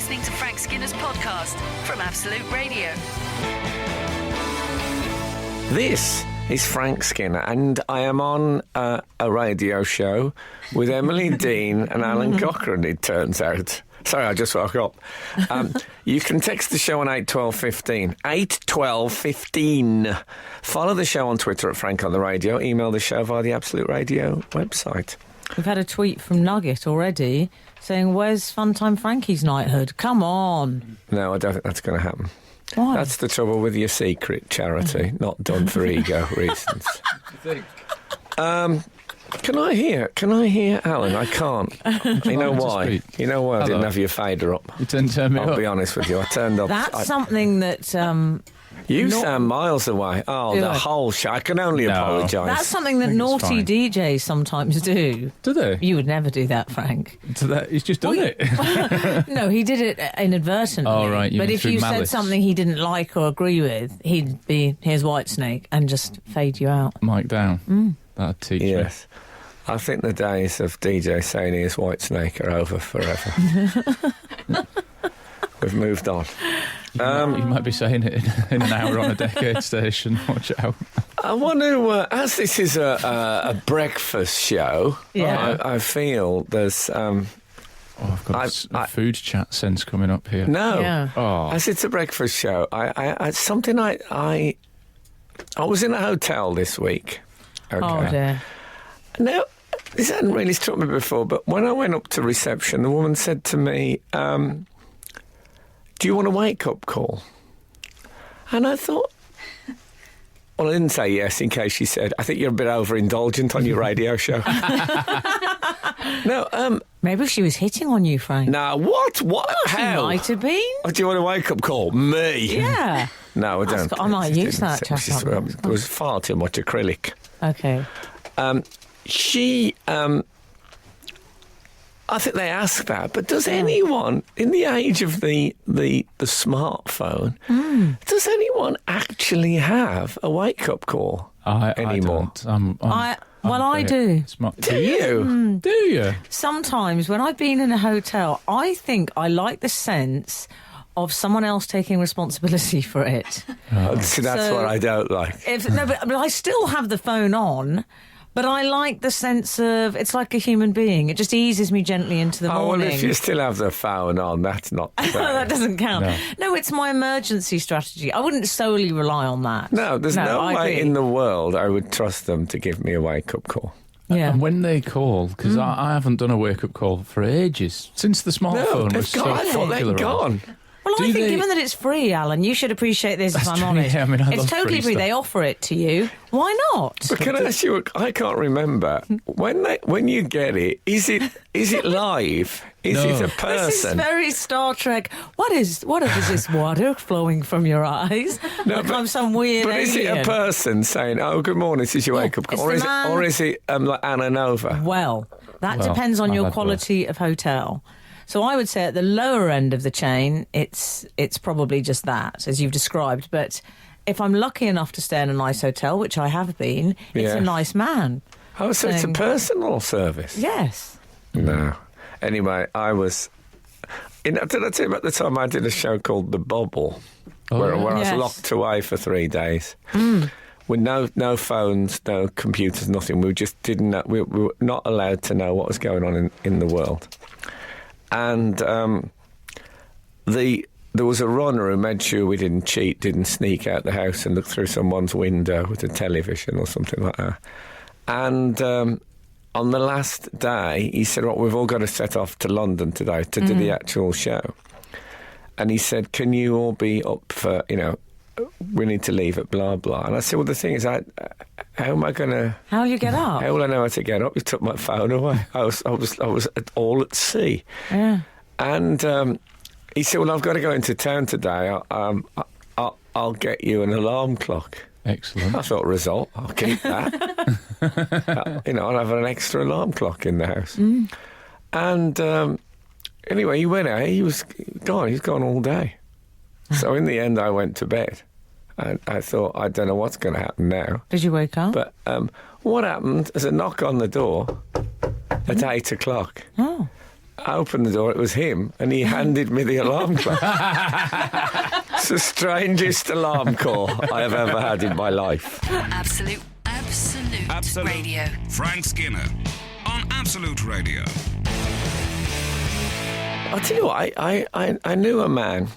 listening to Frank Skinner's podcast from Absolute Radio. This is Frank Skinner, and I am on a radio show with Emily Dean and Alan Cochrane, it turns out. Sorry, I just woke up. You can text the show on 81215. 81215. Follow the show on Twitter at Frank on the Radio. Email the show via the Absolute Radio website. We've had a tweet from Nugget already saying, "Where's Funtime Frankie's knighthood? Come on." No, I don't think that's going to happen. Why? That's the trouble with your secret charity, not done for ego reasons. Can I hear Alan? I can't. You know why? You know why I didn't have your fader up? You didn't turn me up. I'll be honest with you, I turned up. That's something that... You sound miles away. Oh, the whole show. I can only apologise. That's something that naughty DJs sometimes do. Do they? You would never do that, Frank. He's just done it. No, he did it inadvertently. Oh, right. But if you said something he didn't like or agree with, he'd be, "Here's Whitesnake," and just fade you out. Mic down. That'd teach me. Yes. I think the days of DJ saying "Here's Whitesnake" are over forever. We've moved on. You might be saying it in an hour on a Decade station. Watch out. I want to, as this is a breakfast show, I feel there's... I've got a food chat sense coming up here. No. Yeah. Oh. As it's a breakfast show, I was in a hotel this week. Okay. Oh, dear. Now, this hadn't really struck me before, but when I went up to reception, the woman said to me, "Do you want a wake-up call?" And I thought... Well, I didn't say yes in case she said, "I think you're a bit overindulgent on your radio show." No, Maybe she was hitting on you, Frank. no, what? She How? might have been. Oh, do you want a wake-up call? Me? Yeah. No, I don't. I might use that. There was far too much acrylic. Okay. I think they ask that, but does anyone, in the age of the smartphone, does anyone actually have a wake-up call anymore? I don't. I do. Smart. Do you? Do you? Sometimes when I've been in a hotel, I think I like the sense of someone else taking responsibility for it. See, that's So- what I don't like. But I still have the phone on, but I like the sense of it's like a human being. It just eases me gently into the Oh, morning. well, if you still have the phone on, that's not fair. That doesn't count. No, it's my emergency strategy. I wouldn't solely rely on that. No, there's no I way agree. in the world I would trust them to give me a wake-up call. Yeah. And when they call, because I haven't done a wake-up call for ages, since the smartphone No, was they've so gone. I thought they'd popularised. gone. Well, Do I think they- given that it's free, Alan, you should appreciate this if That's I'm true, honest. yeah, I mean, I it's love totally free free. stuff. They offer it to you. Why not? But can I ask you? I can't remember when you get it. Is it live? Is No. it a This is person? very Star Trek. What is this water flowing from your eyes? No, Like but- I'm some weird But is it a alien. person saying, "Oh, good morning, this is your Yeah, wake-up call," it's the man- or is it like Anna Nova? Well, that Well, depends on I've your had quality of hotel. So I would say at the lower end of the chain, it's probably just that, as you've described. But if I'm lucky enough to stay in a nice hotel, which I have been, it's Yeah. a nice man. Oh, so it's a Saying- personal service. Yes. No. Anyway, I was. Did I tell you about the time I did a show called The Bubble, where I was Yes. locked away for 3 days with no phones, no computers, nothing. We just didn't know, we were not allowed to know what was going on in the world. And there was a runner who made sure we didn't cheat, didn't sneak out the house and look through someone's window with a television or something like that. And on the last day, he said, "Well, we've all got to set off to London today to do the actual show." And he said, "Can you all be up for, we need to leave at blah, blah." And I said, "Well, the thing is, how am I going to... How will you get up? How will I know how to get up? You took my phone away. I was all at sea." Yeah. And he said, "Well, I've got to go into town today. I'll get you an alarm clock." Excellent. I thought, result, I'll keep that. I'll have an extra alarm clock in the house. And anyway, he went out. He was gone. He's gone all day. So in the end, I went to bed. And I thought, I don't know what's going to happen now. Did you wake up? But what happened is a knock on the door at 8 o'clock. Oh. I opened the door, it was him, and he handed me the alarm clock. It's the strangest alarm call I have ever had in my life. Absolute Radio. Frank Skinner on Absolute Radio. I'll tell you what, I knew a man,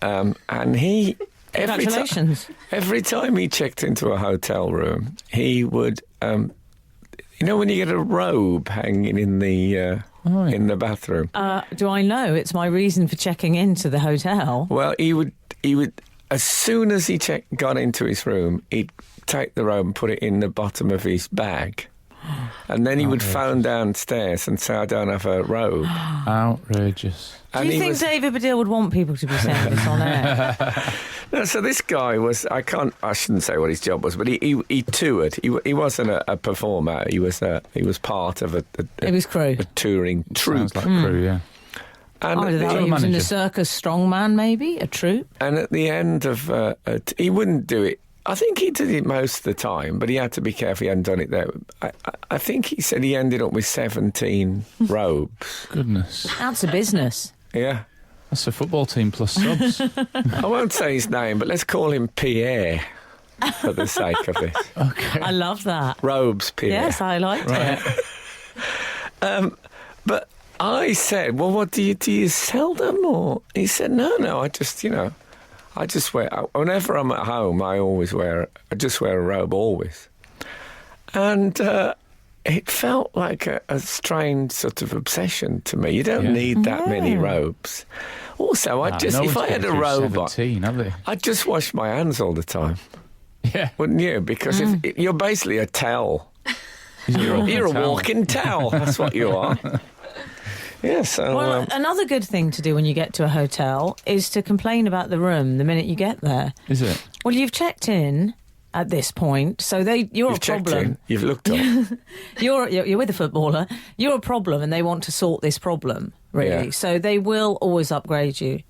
and he... Congratulations. Every time he checked into a hotel room, he would... you know when you get a robe hanging in the bathroom? Do I know? It's my reason for checking into the hotel. Well, he would as soon as he got into his room, he'd take the robe and put it in the bottom of his bag. And then he would phone downstairs and say, I don't have a robe. Outrageous. Do you think David Baddiel would want people to be saying this on air? No, so this guy was, I shouldn't say what his job was, but he toured. He wasn't a performer. He was part of It was crew. a touring troupe. Sounds like crew, yeah. And Either that or he was in the circus strongman, maybe, a troupe. And at the end of, he wouldn't do it. I think he did it most of the time, but he had to be careful he hadn't done it there. I think he said he ended up with 17 robes. Goodness. That's a business. Yeah. That's a football team plus subs. I won't say his name, but let's call him Pierre for the sake of this. Okay. I love that. Robes Pierre. Yes, I liked it. But I said, well, what do you sell them? Or he said, no, I just wear, whenever I'm at home, I just wear a robe, always. And it felt like a strange sort of obsession to me. You don't need that many robes. Also, if I had a robe on, I'd just wash my hands all the time. Yeah. Wouldn't you? Because if you're basically a towel. You're a walking towel. That's what you are. Yeah, so... Well, another good thing to do when you get to a hotel is to complain about the room the minute you get there. Is it? Well, you've checked in at this point, so you're a problem. You've looked up. You're with a footballer. You're a problem, and they want to sort this problem, really. Yeah. So they will always upgrade you.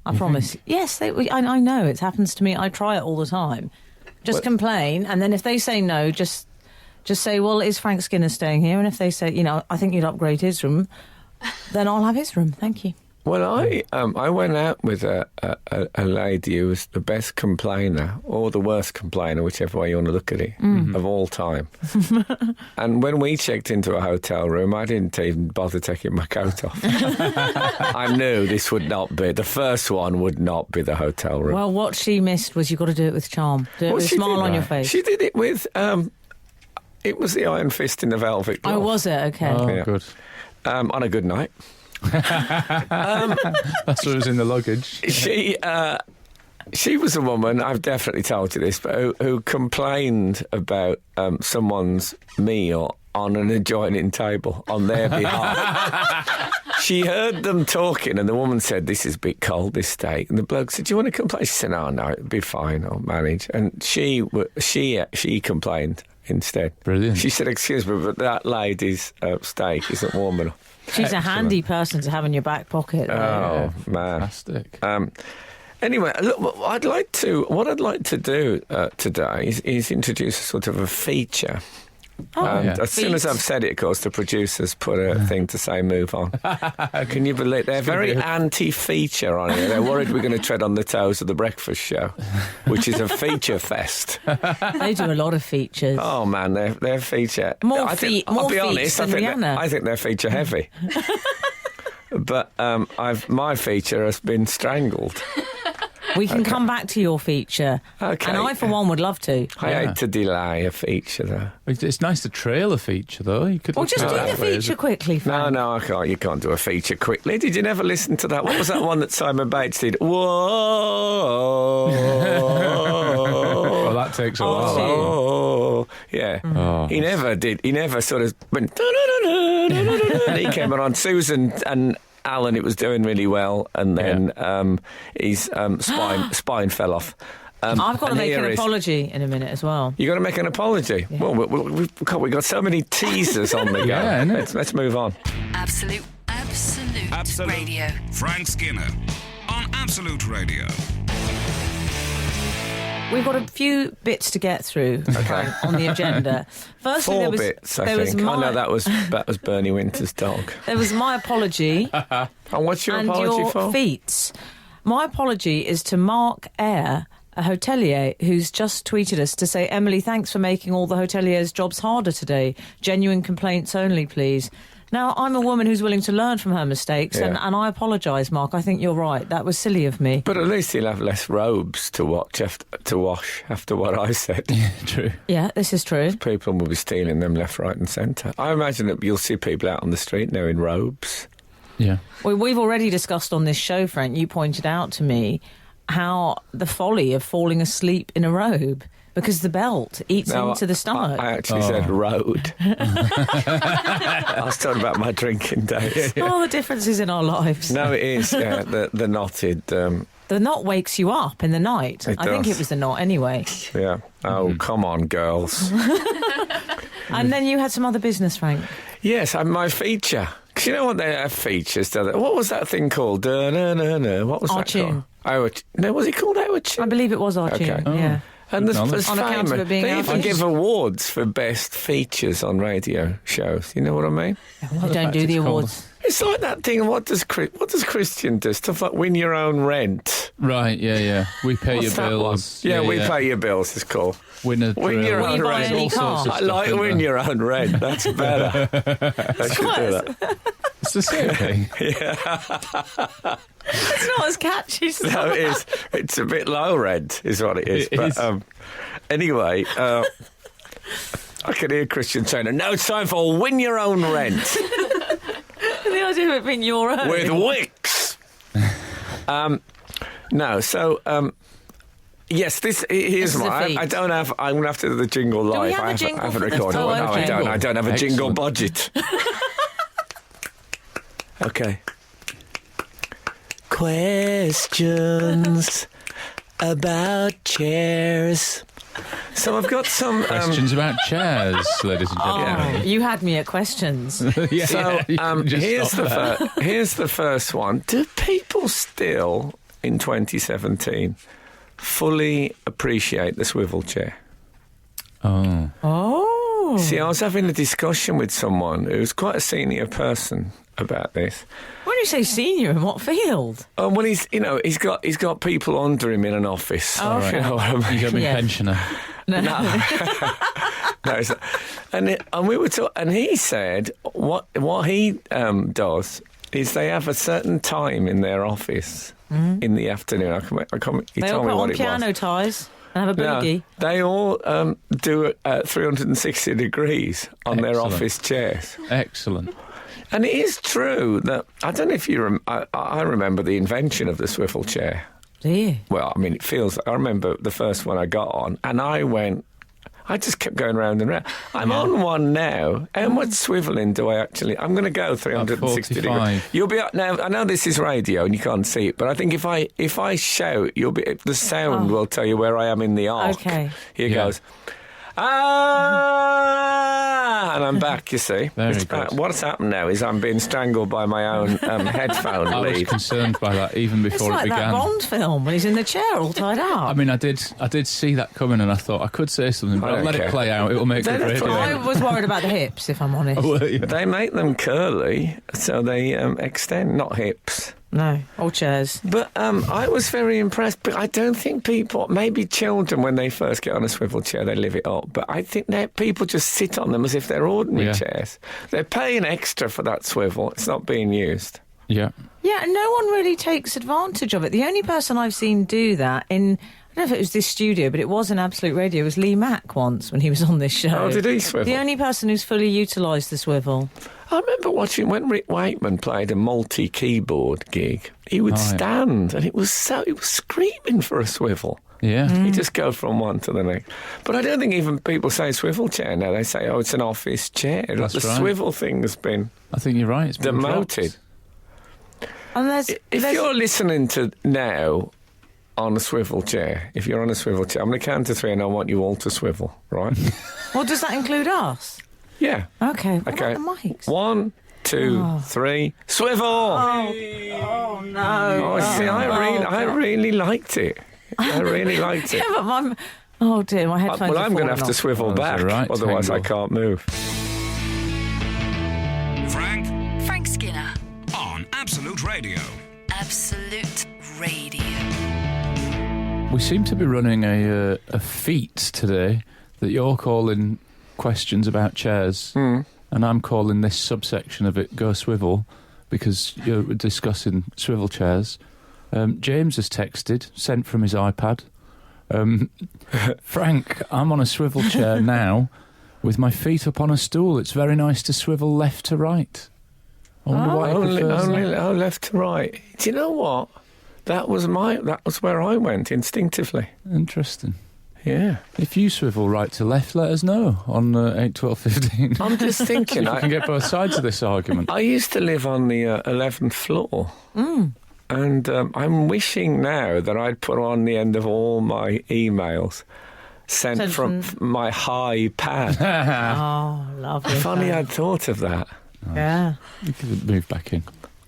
I promise. Yes, I know. It happens to me. I try it all the time. Just complain, and then if they say no, just say, well, is Frank Skinner staying here? And if they say, I think you'd upgrade his room, then I'll have his room. Thank you. Well, I went out with a lady who was the best complainer, or the worst complainer, whichever way you want to look at it, of all time. And when we checked into a hotel room, I didn't even bother taking my coat off. I knew this would not be, the first one would not be the hotel room. Well, what she missed was you've got to do it with charm. Do it with a smile on your face. She did it with, it was the Iron Fist in the Velvet Glove. Oh, was it? Okay. Oh, Yeah. good. On a good night. That's what was in the luggage. She was a woman, I've definitely told you this, but who complained about someone's meal on an adjoining table on their behalf. She heard them talking, and the woman said, "This is a bit cold, this steak." And the bloke said, "Do you want to complain?" She said, "Oh, no, it'll be fine, I'll manage." And she complained instead. Brilliant. She said, "Excuse me, but that lady's steak isn't warm enough." She's a handy person to have in your back pocket. Oh, man. Fantastic. Anyway, look, what I'd like to do today is introduce a sort of a feature. As soon as I've said it, of course, the producers put a thing to say move on. Can you believe they're very anti-feature on here? They're worried we're going to tread on the toes of the breakfast show, which is a feature fest. They do a lot of features. Oh man, they're feature. More I'll be honest, than Rihanna. I think they're feature heavy. But my feature has been strangled. We can come back to your feature. Okay. And I, for one, would love to. I hate to delay a feature, though. It's nice to trail a feature, though. You could. Well, just do the feature quickly, Frank. No, I can't. You can't do a feature quickly. Did you never listen to that? What was that one that Simon Bates did? Whoa. Well, that takes a while. Oh, yeah. Oh. He never did. He never sort of went. And he came on. Susan and Alan, it was doing really well, and then his spine fell off. I've got to make an apology in a minute as well. You got to make an apology. Yeah. Well, we've got so many teasers on the go. Yeah, let's move on. Absolute Radio. Frank Skinner on Absolute Radio. We've got a few bits to get through Frank, on the agenda. Firstly, 4 there was, bits, I there think. Was my, Oh, no, that was Bernie Winter's dog. There was my apology. And what's your and apology your for? feats. My apology is to Mark Eyre, a hotelier who's just tweeted us to say, Emily, thanks for making all the hoteliers' jobs harder today. Genuine complaints only, please. Now, I'm a woman who's willing to learn from her mistakes, Yeah. and I apologise, Mark. I think you're right. That was silly of me. But at least he'll have less robes to wash after what I said. True. Yeah, this is true. People will be stealing them left, right and centre. I imagine that you'll see people out on the street now in robes. Yeah. Well, we've already discussed on this show, Frank, you pointed out to me how the folly of falling asleep in a robe because the belt eats into the stomach. I actually said road. I was talking about my drinking days. Oh, the differences in our lives. No, it is, yeah, the knotted, The knot wakes you up in the night. It I think does. it was the knot anyway. yeah. Oh, come on, girls. And then you had some other business, Frank. Yes, my feature. Because you know what, they have features, don't they? What was that thing called? What was Our that Tune. called? No, was it called Our Tune? I believe it was our Okay. tune. Oh. Yeah. And Knowledge. there's On account of famous. it being They Our even Tune. give awards for best features on radio shows. You know what I mean? We don't do fact the it's called- awards. It's like that thing. What does Christian do? Stuff like win your own rent. Right, yeah. We pay What's your that one? bills. Yeah, we pay your bills. It's called. Win a Win drill. your Will own you buy rent. any All sorts car? of I stuff like in win there. your own rent. That's better. They should do that. It's the same thing. It's not as catchy. as No, it is. It's a bit low rent, is what it is. It is. Anyway, I can hear Christian saying, "Now it's time for win your own rent the idea of it being your own. with Wix." No, so. Yes, here's is a my. feat. I don't have. I'm going to have to do the jingle live. we have a I jingle haven't for this? recorded Oh, one. No, I okay. don't. I don't have a jingle Excellent. budget. Okay. Questions about chairs. So I've got some. Questions about chairs, ladies and Oh, gentlemen. you had me at questions. Yeah, So you can just here's stop there. here's the first one. Do people still in 2017 fully appreciate the swivel chair? Oh. Oh. See, I was having a discussion with someone who's quite a senior person about this. When you say senior, in what field? Oh, well, he's got people under him in an office. Oh, okay. You know what I mean? You got me Yeah. pensioner. No, it's not. And we were talking, and he said what he does is they have a certain time in their office in the afternoon. He They told all me put what on it piano was. ties and have a No, boogie. they all do it at 360 degrees on their Excellent. office chairs. Excellent. And it is true that I don't know if you. I remember the invention of the swivel chair. Do you? Well, I mean, it feels. I remember the first one I got on, and I just kept going round and round. I'm on one now. How much swivelling do I actually? I'm going to go 360 degrees. 45. You'll be now. I know this is radio and you can't see it, but I think if I shout, the sound will tell you where I am in the arc. Okay. Here Yeah. goes. Ah, and I'm back. You see, Very good. What's happened now is I'm being strangled by my own headphone I was lead. concerned by that even It's before like it that began. Bond film when he's in the chair all tied up. I mean, I did see that coming, and I thought I could say something, but I I'll don't let care. it play out. It will make Then good it's radio. I was worried about the hips, if I'm honest. Well, yeah. They make them curly, so they extend, not hips. No, or chairs. But I was very impressed. But I don't think people, maybe children, when they first get on a swivel chair, they live it up. But I think that people just sit on them as if they're ordinary Yeah. chairs. They're paying extra for that swivel. It's not being used. Yeah. Yeah, and no one really takes advantage of it. The only person I've seen do that in, I don't know if it was this studio, but it was in Absolute Radio, was Lee Mack once when he was on this show. Oh, did he swivel? The only person who's fully utilised the swivel. I remember watching when Rick Wakeman played a multi-keyboard gig. He would Oh, yeah. stand, and he was screaming for a swivel. Yeah. You just go from one to the next. But I don't think even people say swivel chair now. They say, oh, it's an office chair. That's the right. swivel thing has been I think you're right. It's been demoted. dropped. And If you're listening to now on a swivel chair, if you're on a swivel chair, I'm going to count to 3 and I want you all to swivel, right? Well, does that include us? Yeah. Okay. What Okay. about the mics? 1, 2, 3, swivel! Oh no. Oh, see, I really liked it. I really liked it. Yeah, but oh dear, my headphones Well, are I'm going to falling have to off. swivel Well, that's back, a right otherwise I tangle. can't move. Frank Skinner. on Absolute Radio. Absolute Radio. We seem to be running a feat today that you're calling questions about chairs, and I'm calling this subsection of it Go Swivel, because you're discussing swivel chairs. James has texted, sent from his iPad. Frank, I'm on a swivel chair now with my feet up on a stool. It's very nice to swivel left to right. I wonder why he prefers that. Left to right. Do you know what? That was where I went instinctively. Interesting. Yeah. If you swivel right to left, let us know on 8, 12, 15. I'm just thinking. I can get both sides of this argument. I used to live on the 11th floor. And I'm wishing now that I'd put on the end of all my emails sent Sent from my high pad. Oh, lovely. If only thanks. I'd thought of that. Yeah. You could move back in.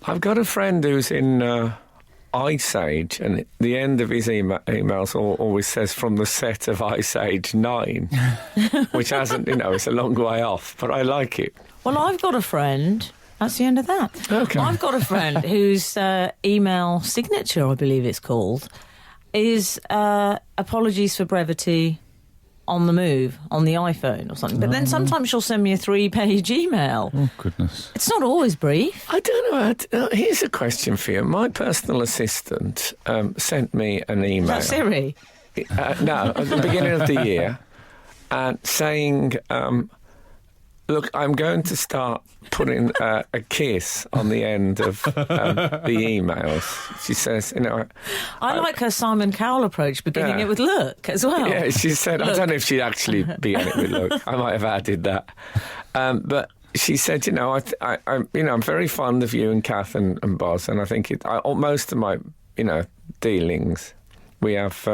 I've got a friend who's in Ice Age, and at the end of his emails always says from the set of Ice Age 9, which hasn't, it's a long way off, but I like it. Well, I've got a friend. That's the end of that. Okay. I've got a friend whose email signature, I believe it's called, is apologies for brevity on the move on the iPhone or something. But then sometimes she'll send me a 3-page email. Oh, goodness. It's not always brief. I don't know. Here's a question for you. My personal assistant sent me an Is email. that Siri? No, at the beginning of the year, saying, look, I'm going to start putting a kiss on the end of the emails. She says, I like her Simon Cowell approach, beginning Yeah. it with look as well. Yeah, she said, I Look. don't know if she'd actually began it with look. I might have added that. But she said, I'm very fond of you and Kath and Boz, and I think most of my, dealings, we have...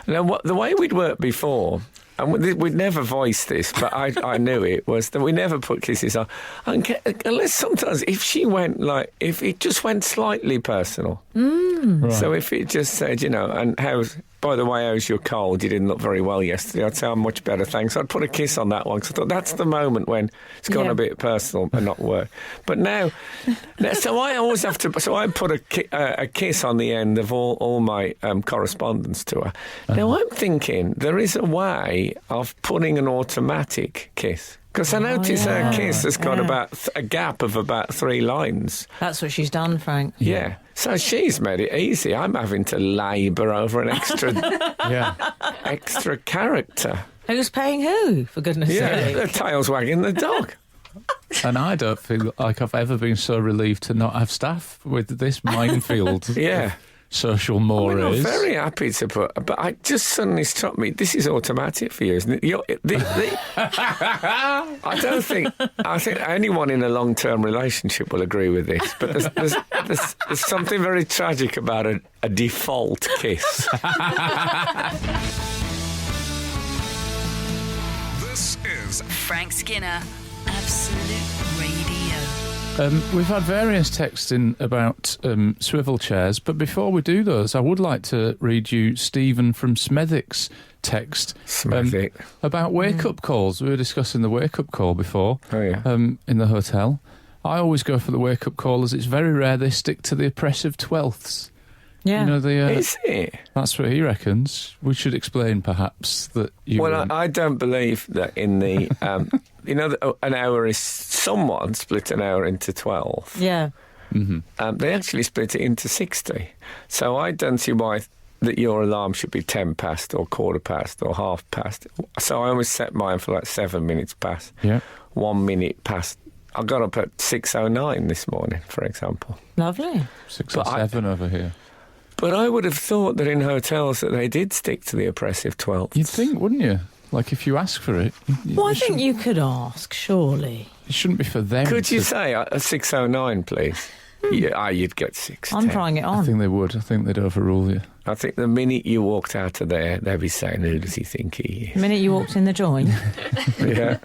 Now, the way we'd worked before, and we'd never voiced this, but I knew it, was that we never put kisses on. Unless sometimes, if if it just went slightly personal. Right. So if it just said, and by the way, how's your cold? You didn't look very well yesterday. I'd say, I'm much better, thanks. I'd put a kiss on that one, because I thought that's the moment when it's gone Yeah. a bit personal and not work. But now, so I always have to, so I put a kiss on the end of all my correspondence to her. Now I'm thinking there is a way of putting an automatic kiss. Because I notice her kiss has got about a gap of about 3 lines. That's what she's done, Frank. Yeah. So she's made it easy. I'm having to labour over an extra character. Who's paying who, for goodness Yeah, sake? the tail's wagging the dog. And I don't feel like I've ever been so relieved to not have staff with this minefield Yeah. of social I'm mores. very happy to put, but I just suddenly struck me, this is automatic for you, isn't it? I think anyone in a long-term relationship will agree with this, but there's something very tragic about a default kiss. This is Frank Skinner. Absolute Radio. We've had various texts in about swivel chairs, but before we do those, I would like to read you Stephen from Smethwick's text Smethwick. about wake-up calls. We were discussing the wake-up call before Oh, yeah. in the hotel. I always go for the wake-up call as it's very rare they stick to the oppressive 12ths. Yeah. You know, Is it? that's what he reckons. We should explain, perhaps, that you... Well, I don't believe that in the... an hour is somewhat split an hour into 12. Yeah. They actually split it into 60. So I don't see why that your alarm should be 10 past or quarter past or half past. So I always set mine for 7 minutes past. Yeah. 1 minute past. I got up at 6:09 this morning, for example. Lovely. 6 But or 7 over here. But I would have thought that in hotels that they did stick to the oppressive 12. You'd think, wouldn't you? Like, if you ask for it... Well, I think you could ask, surely. It shouldn't be for them. Could you to- say 6:09, please? Yeah, you'd get 6. I'm trying it I on. think they would. I think they'd overrule you. I think the minute you walked out of there, they'd be saying, who does he think he The minute you walked in the joint. is? Yeah.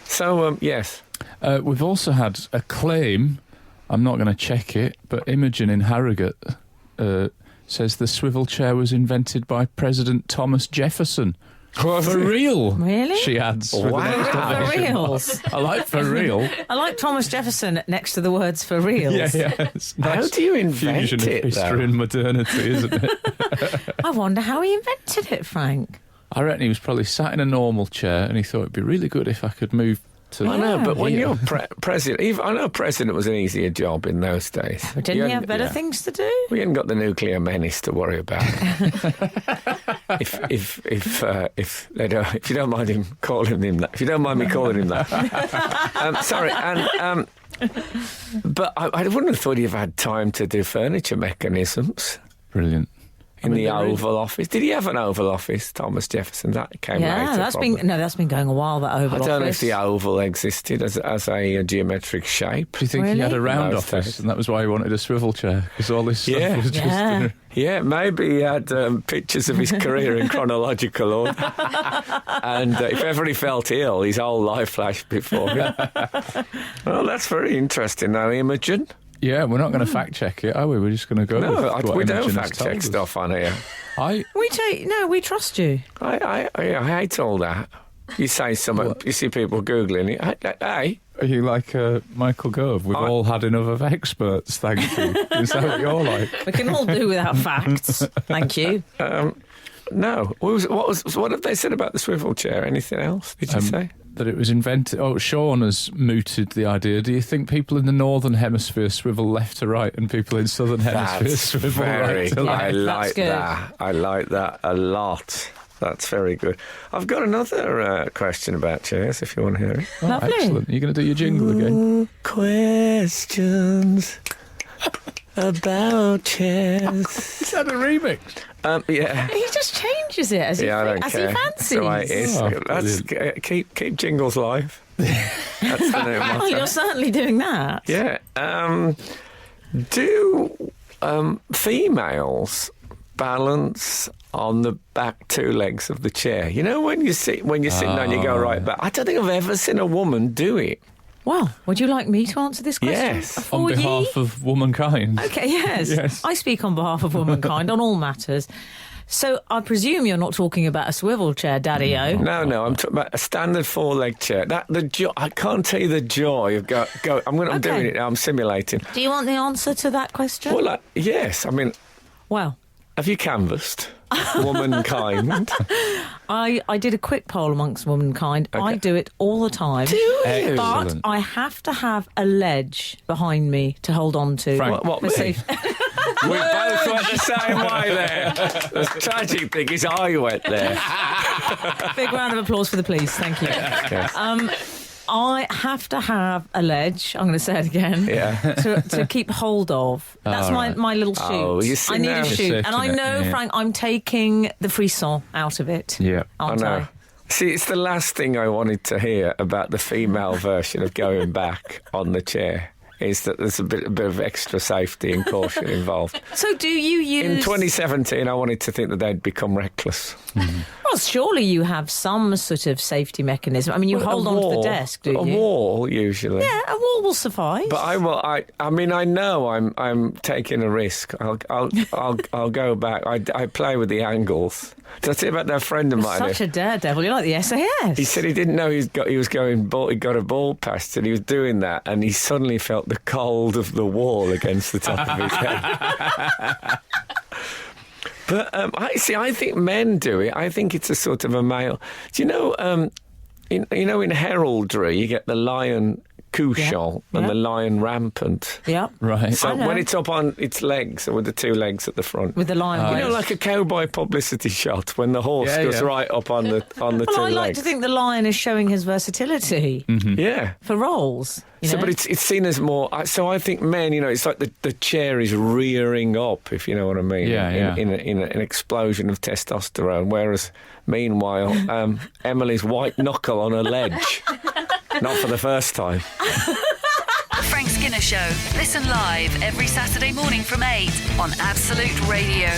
So, yes. We've also had a claim, I'm not going to check it, but Imogen in Harrogate says the swivel chair was invented by President Thomas Jefferson. Was For it? real? Really? She adds. with an Wow. exclamation For mark. reals. I like for real. I like Thomas Jefferson next to the words for reals. Yeah. It's How nice do you invent fusion it, of history though? and modernity, isn't it? I wonder how he invented it, Frank. I reckon he was probably sat in a normal chair and he thought it'd be really good if I could move to. I know, but when here. you're president, even, I know president was an easier job in those days. But didn't You he have hadn't- better yeah. things to do? We hadn't got the nuclear menace to worry about. if you don't mind him calling him that, if you don't mind me calling him that, sorry. And but I wouldn't have thought he'd have had time to do furniture mechanisms Brilliant. in the they're really- Oval Office. Did he have an Oval Office, Thomas Jefferson? That came Yeah, later. that's probably. been going a while. That Oval I don't know if Office. the oval existed as a geometric shape. Do you think he had a Really? round Most office days. and that was why he wanted a swivel chair? Because all this stuff Yeah. was just. Yeah. Yeah, maybe he had pictures of his career in chronological order. And if ever he felt ill, his whole life flashed before him. Well, that's very interesting, though, Imogen. Yeah, we're not going to fact check it, are we? We're just going to go. No, with what we don't Imogen has fact told check us. stuff on here. We trust you. I hate all that. You say something, you see people Googling it. Hey, Are you like Michael Gove? We've all had enough of experts, thank you. Is that what you're like? We can all do without facts. Thank you. no. What have they said about the swivel chair? Anything else, did you say? That it was invented. Oh, Sean has mooted the idea. Do you think people in the northern hemisphere swivel left to right and people in southern hemisphere That's swivel very, right to left? I that's like good. that. I like that a lot. That's very good. I've got another question about chairs, if you want to hear it. Oh, Lovely. excellent. You're going to do your jingle again? Questions about chairs. Is that a remix? Yeah. He just changes it as he Yeah, I don't as care. he fancies. That's the way it is. Oh, That's, keep jingles live. That's the new Oh, motto. you're certainly doing that. Yeah. Do females balance on the back two legs of the chair? You know, when you're sitting down, you go right back. I don't think I've ever seen a woman do it. Well, would you like me to answer this question? Yes. For On ye? behalf of womankind. Okay, yes. Yes. I speak on behalf of womankind on all matters. So I presume you're not talking about a swivel chair, Daddy-O. No, I'm talking about a standard four-leg chair. I can't tell you the joy of go. I'm Okay. doing it now. I'm simulating. Do you want the answer to that question? Well, yes. I mean, Well, have you canvassed womankind? I did a quick poll amongst womankind. I Okay. do it all the time. Excellent. But I have to have a ledge behind me to hold on to. Frank. What, For me? safe- We both went the same way there. The tragic thing is I went there. Big round of applause for the police. Thank you. Yes. I have to have a ledge. I'm going to say it again. Yeah. To keep hold of. That's Oh, my, right. my little shoot. Oh, you see I need now- a Your shoot. safety And I net, know, yeah. Frank, I'm taking the frisson out of it. Yeah. I Aren't know. I? See, it's the last thing I wanted to hear about the female version of going back on the chair. Is that there's a bit of extra safety and caution involved. So do you use... In 2017, I wanted to think that they'd become reckless. Well, surely you have some sort of safety mechanism. I mean, you hold on to the desk, do you? A wall, usually. Yeah, a wall will suffice. But I will. I mean, I know I'm taking a risk. I'll go back. I play with the angles. Did I tell you about that friend of mine? Such a daredevil. You're like the SAS. He said he didn't know he got a ball passed, and he was doing that, and he suddenly felt the cold of the wall against the top of his head. But I think men do it. I think it's a sort of a male. Do you know? In heraldry, you get the lion couchant and the lion rampant. Yeah. Right. So I know. when it's up on its legs, or with the two legs at the front, With the lion you waist. know, like a cowboy publicity shot when the horse Yeah, goes yeah. right up on the Well, two I like legs. to think the lion is showing his versatility Yeah. for roles. you So, know? but it's seen as more. So I think men, it's like the chair is rearing up, if you know what I mean. Yeah, in an explosion of testosterone. Whereas, meanwhile, Emily's white knuckle on a ledge, not for the first time. Frank Skinner Show. Listen live every Saturday morning from 8 on Absolute Radio.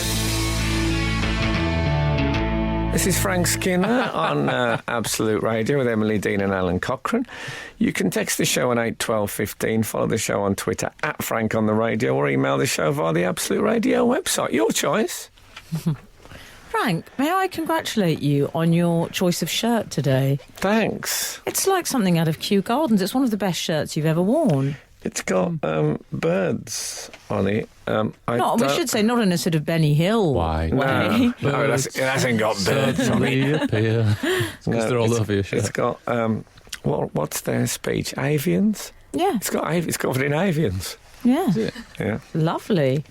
This is Frank Skinner on Absolute Radio with Emily Dean and Alan Cochrane. You can text the show on 81215, follow the show on Twitter at Frank on the Radio, or email the show via the Absolute Radio website. Your choice. Frank, may I congratulate you on your choice of shirt today? Thanks. It's like something out of Kew Gardens. It's one of the best shirts you've ever worn. It's got birds on it. We should say not in a sort of Benny Hill Why? way. No, it hasn't got birds on it. Appear. Because they're all over your shirt. It's got, what's their speech? Avians? Yeah, It's covered in avians. yeah. Yeah. Lovely.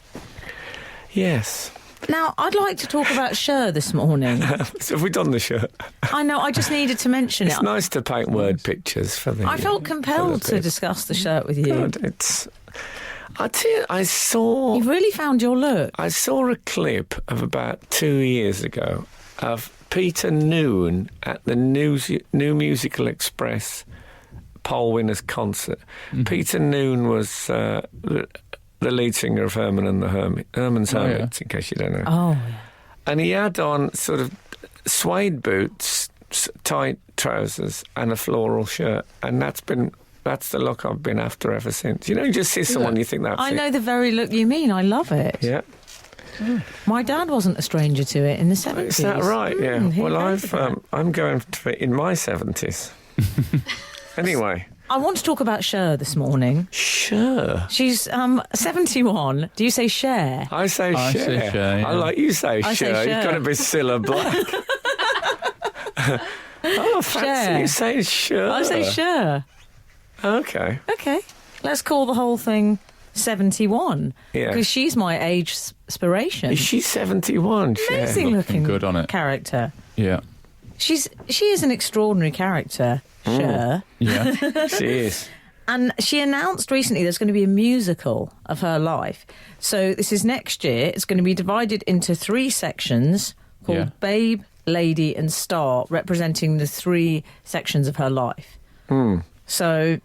Yes. Now, I'd like to talk about Cher this morning. So have we done the shirt? I know, I just needed to mention It's it. nice to paint word pictures for the... I felt compelled to bit. discuss the shirt with you. God, I tell you, I saw You've really found your look. a clip of about 2 years ago of Peter Noone at the New Musical Express poll winners concert. Mm-hmm. Peter Noone was the lead singer of Herman and the Herman's Hermits, in case you don't know. Oh, yeah. And he had on sort of suede boots, tight trousers, and a floral shirt, and that's the look I've been after ever since. You know, you just see someone, you think that's I it. know the very look you mean. I love it. Yeah. My dad wasn't a stranger to it in the 70s. Is that right? Yeah. he Well, invented it. I'm going for it in my 70s. Anyway. I want to talk about Cher this morning. Sure. She's 71. Do you say Cher? I say I Cher. say Cher, yeah. I like you say I say Cher. You've Cher. got to be Cilla Black. Oh, fancy Cher. you saying Cher. I say Cher. Okay. Okay. Let's call the whole thing 71. Yeah. Because she's my age inspiration. Is she 71, Cher? Amazing looking good on it. character. Yeah. She is an extraordinary character, Cher. Yeah. She is. And she announced recently there's going to be a musical of her life. So this is next year. It's going to be divided into 3 sections called Yeah. Babe, Lady and Star, representing the 3 sections of her life. So,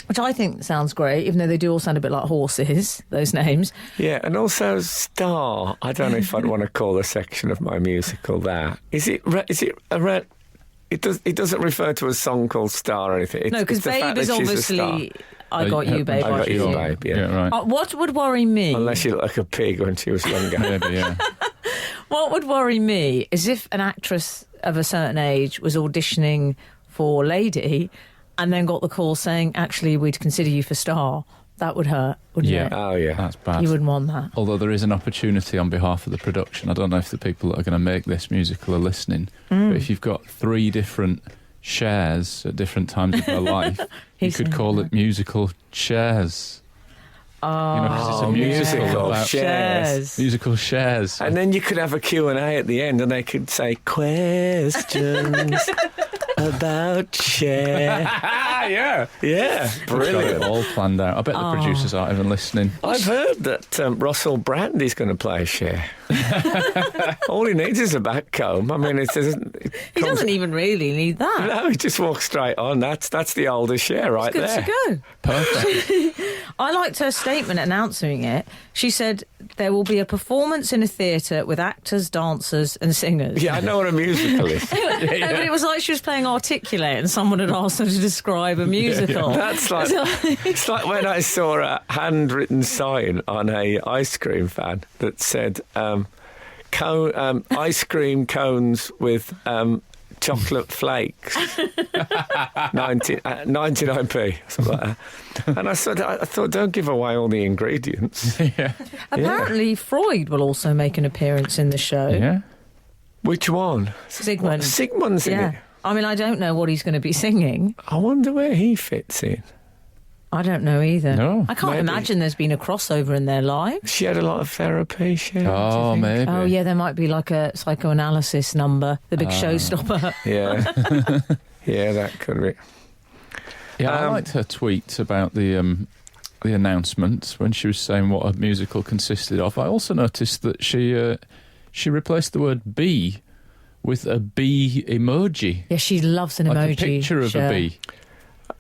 which I think sounds great, even though they do all sound a bit like horses, those names. Yeah, and also Star. I don't know if I'd want to call a section of my musical that. It doesn't refer to a song called Star or anything. No, because it's the fact Babe is that she's a star. obviously I Got You, Babe. I Got You, Babe, yeah. right. What would worry me? Unless you look like a pig when she was younger. Maybe, yeah. What would worry me is if an actress of a certain age was auditioning for Lady and then got the call saying, actually, we'd consider you for Star. That would hurt, wouldn't Yeah. it? Oh, yeah. That's bad. You wouldn't want that. Although there is an opportunity on behalf of the production. I don't know if the people that are going to make this musical are listening, but if you've got 3 different shares at different times of her life, you He's could saying call that. it musical shares. Oh, You know, 'cause it's a musical musical about shares. musical shares. And then you could have a Q&A at the end and they could say, questions about Cher. Yeah. Yeah, Got it brilliant. all planned out. I bet the producers aren't even listening. I've heard that Russell Brand is going to play Cher. All he needs is a backcomb. I mean, it he doesn't even really need that. No, he just walks straight on. That's the older Cher right Good there. to go. Perfect. I liked her statement announcing it. She said, there will be a performance in a theatre with actors, dancers and singers. Yeah, I know what a musical is. No, but it was like she was playing Articulate and someone had asked her to describe a musical. That's like it's like when I saw a handwritten sign on a ice cream van that said ice cream cones with chocolate flakes 99p something like that. And I thought don't give away all the ingredients. Yeah. Apparently, Freud will also make an appearance in the show. Yeah. Which one? Sigmund. Sigmund's in Yeah. it. I mean, I don't know what he's going to be singing. I wonder where he fits in. I don't know either. No, I can't maybe. imagine there's been a crossover in their lives. She had a lot of therapy. Oh, maybe. Oh, yeah, there might be like a psychoanalysis number, the big showstopper. Yeah. Yeah, that could be. Yeah, I liked her tweet about the announcement when she was saying what a musical consisted of. I also noticed that she replaced the word bee with a bee emoji. Yeah, she loves an Like emoji. a picture of Cher. a bee.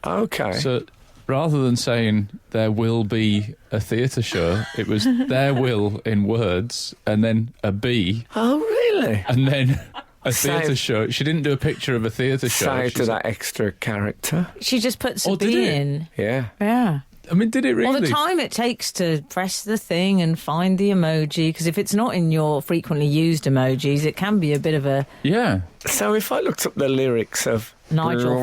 Okay. So rather than saying there will be a theatre show, it was there will in words and then a bee Oh, really? and then a theatre show. She didn't do a picture of a theatre show. Say She to said- that extra character. She just puts a Oh, did B it? in. Yeah. Yeah. I mean, did it really? Well, the time it takes to press the thing and find the emoji, because if it's not in your frequently used emojis, it can be a bit of a Yeah. So if I looked up the lyrics of Nigel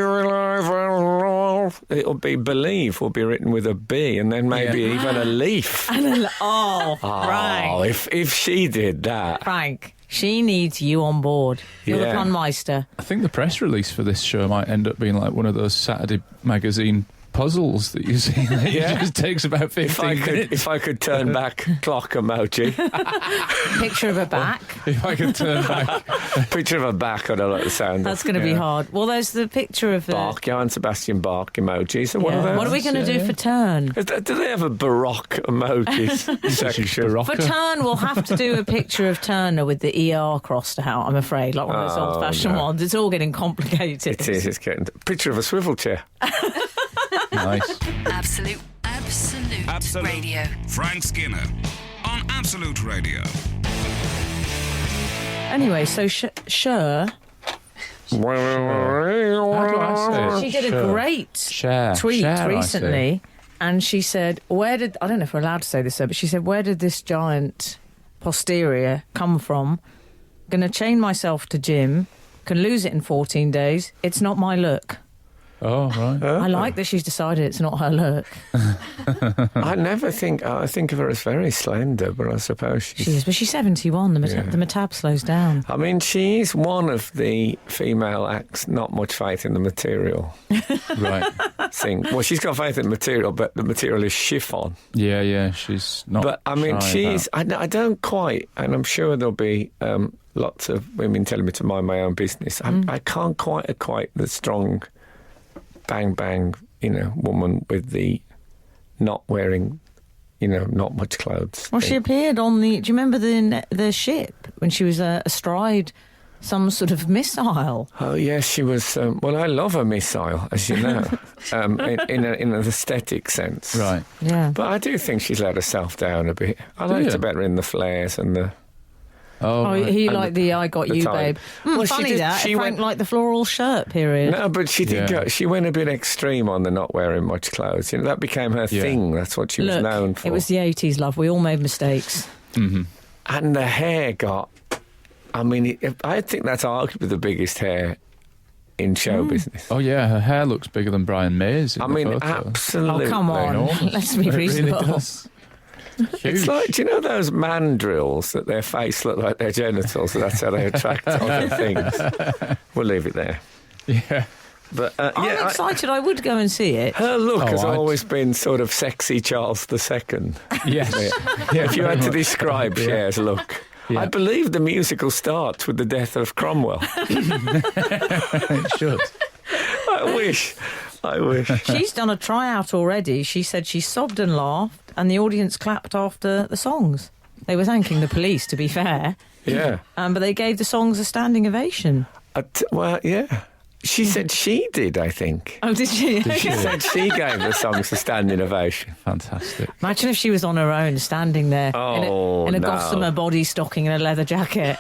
Farage. it'll be believe will be written with a B and then maybe Yeah. even a leaf. Oh, Oh, Frank. if she did that. Frank, she needs you on board. You're the Yeah. Planmeister. I think the press release for this show might end up being like one of those Saturday magazine puzzles that you see. It Yeah. just takes about 15 minutes. If I could turn back clock emoji, Picture of a back. If I could turn back. picture of a back, I don't like the sound. That's going to be Yeah. hard. Well, there's the picture of the. Bach, Johann Sebastian Bach emojis. Are one of Yeah. those? What are we going to do Yeah. for turn? Do they have a Baroque emojis section? For Barocca. turn, we'll have to do a picture of Turner with the ER crossed out, I'm afraid, like one of those Oh, old-fashioned no. ones. It's all getting complicated. It is. It's getting picture of a swivel chair. Nice. Absolute Radio. Frank Skinner on Absolute Radio. Anyway, so Cher, How do I say it? she did a Sure. great Share. tweet Share, I recently, and she said, I don't know if we're allowed to say this, but she said, where did this giant posterior come from? Going to chain myself to gym, can lose it in 14 days. It's not my look. Oh, right. I like that she's decided it's not her look. I never think. I think of her as very slender, but I suppose she's. She is, but she's 71. The metab slows down. I mean, she is one of the female acts not much faith in the material Right. thing. Well, she's got faith in the material, but the material is chiffon. Yeah, she's not. But I mean, shy she's. I don't quite, and I'm sure there'll be lots of women telling me to mind my own business. I can't quite equate the strong, bang bang, woman with the not wearing, not much clothes. Well, she appeared on the. Do you remember the ship when she was astride some sort of missile? Oh yes, she was. Well, I love a missile, as you know, in an aesthetic sense. Right. Yeah. But I do think she's let herself down a bit. I liked you? her better in the flares and the. Oh, Oh, right. he And liked the "I got the you, time. babe." Well, she Funny did- that she Frank went- liked the floral shirt period. No, but she did Yeah. go. She went a bit extreme on the not wearing much clothes. That became her Yeah. thing. That's what she was Look, known for. it was the 80s, love. We all made mistakes. Mm-hmm. And the hair got. I mean, I think that's arguably the biggest hair in show business. Oh, yeah, her hair looks bigger than Brian May's in I the mean, photo. absolutely. Oh, come on. Enormous. Let's be It really reasonable. does. Huge. It's like, do you know those mandrills that their face look like their genitals? So that's how they attract other things. We'll leave it there. Yeah. But I'm yeah, excited. I would go and see it. her look Oh, has I'd- always been sort of sexy Charles II. Yes. If you had to very much. describe Cher's look. Yeah. I believe the musical starts with the death of Cromwell. It should. I wish. She's done a tryout already. She said she sobbed and laughed, and the audience clapped after the songs. They were thanking the police, to be fair, Yeah. but they gave the songs a standing ovation. Well, yeah. She said she did, I think. Oh, did she? She said she gave the songs a standing ovation. Fantastic. Imagine if she was on her own, standing there Oh, in a no. gossamer body stocking and a leather jacket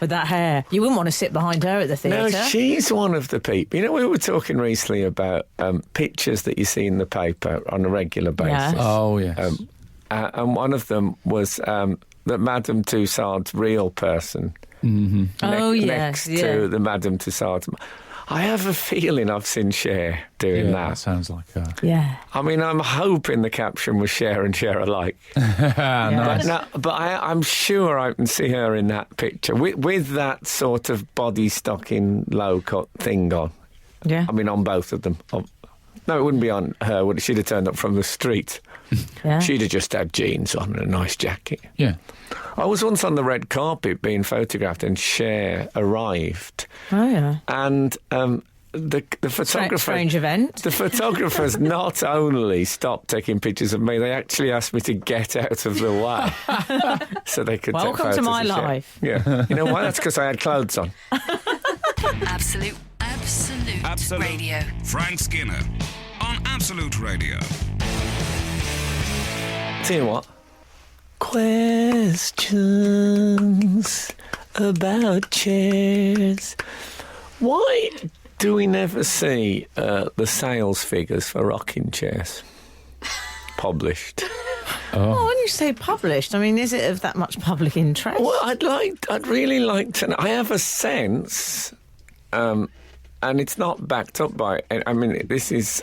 with that hair. You wouldn't want to sit behind her at the No, theatre. she's one of the people. We were talking recently about pictures that you see in the paper on a regular basis. Yes. Oh, yes. And one of them was that Madame Tussauds real person Oh, yes, next yeah. to the Madame Tussauds. I have a feeling I've seen Cher doing yeah, that. sounds like her. Yeah. I mean, I'm hoping the caption was Cher and Cher alike. Nice. But I'm sure I can see her in that picture with that sort of body stocking low cut thing on. Yeah. I mean, on both of them. No, it wouldn't be on her. She'd have turned up from the street. Yeah. She'd have just had jeans on and a nice jacket. Yeah. I was once on the red carpet being photographed, and Cher arrived, Oh, yeah. and the photographer. Strange event. The photographers not only stopped taking pictures of me, they actually asked me to get out of the way so they could take Welcome photos to my of Cher. life. Yeah. You know why? That's because I had clothes on. Absolute Radio. Frank Skinner on Absolute Radio. Tell you what. Questions about chairs. Why do we never see the sales figures for rocking chairs published? Well, when you say published, I mean, is it of that much public interest? Well, I'd really like to know. I have a sense, and it's not backed up by. I mean, this is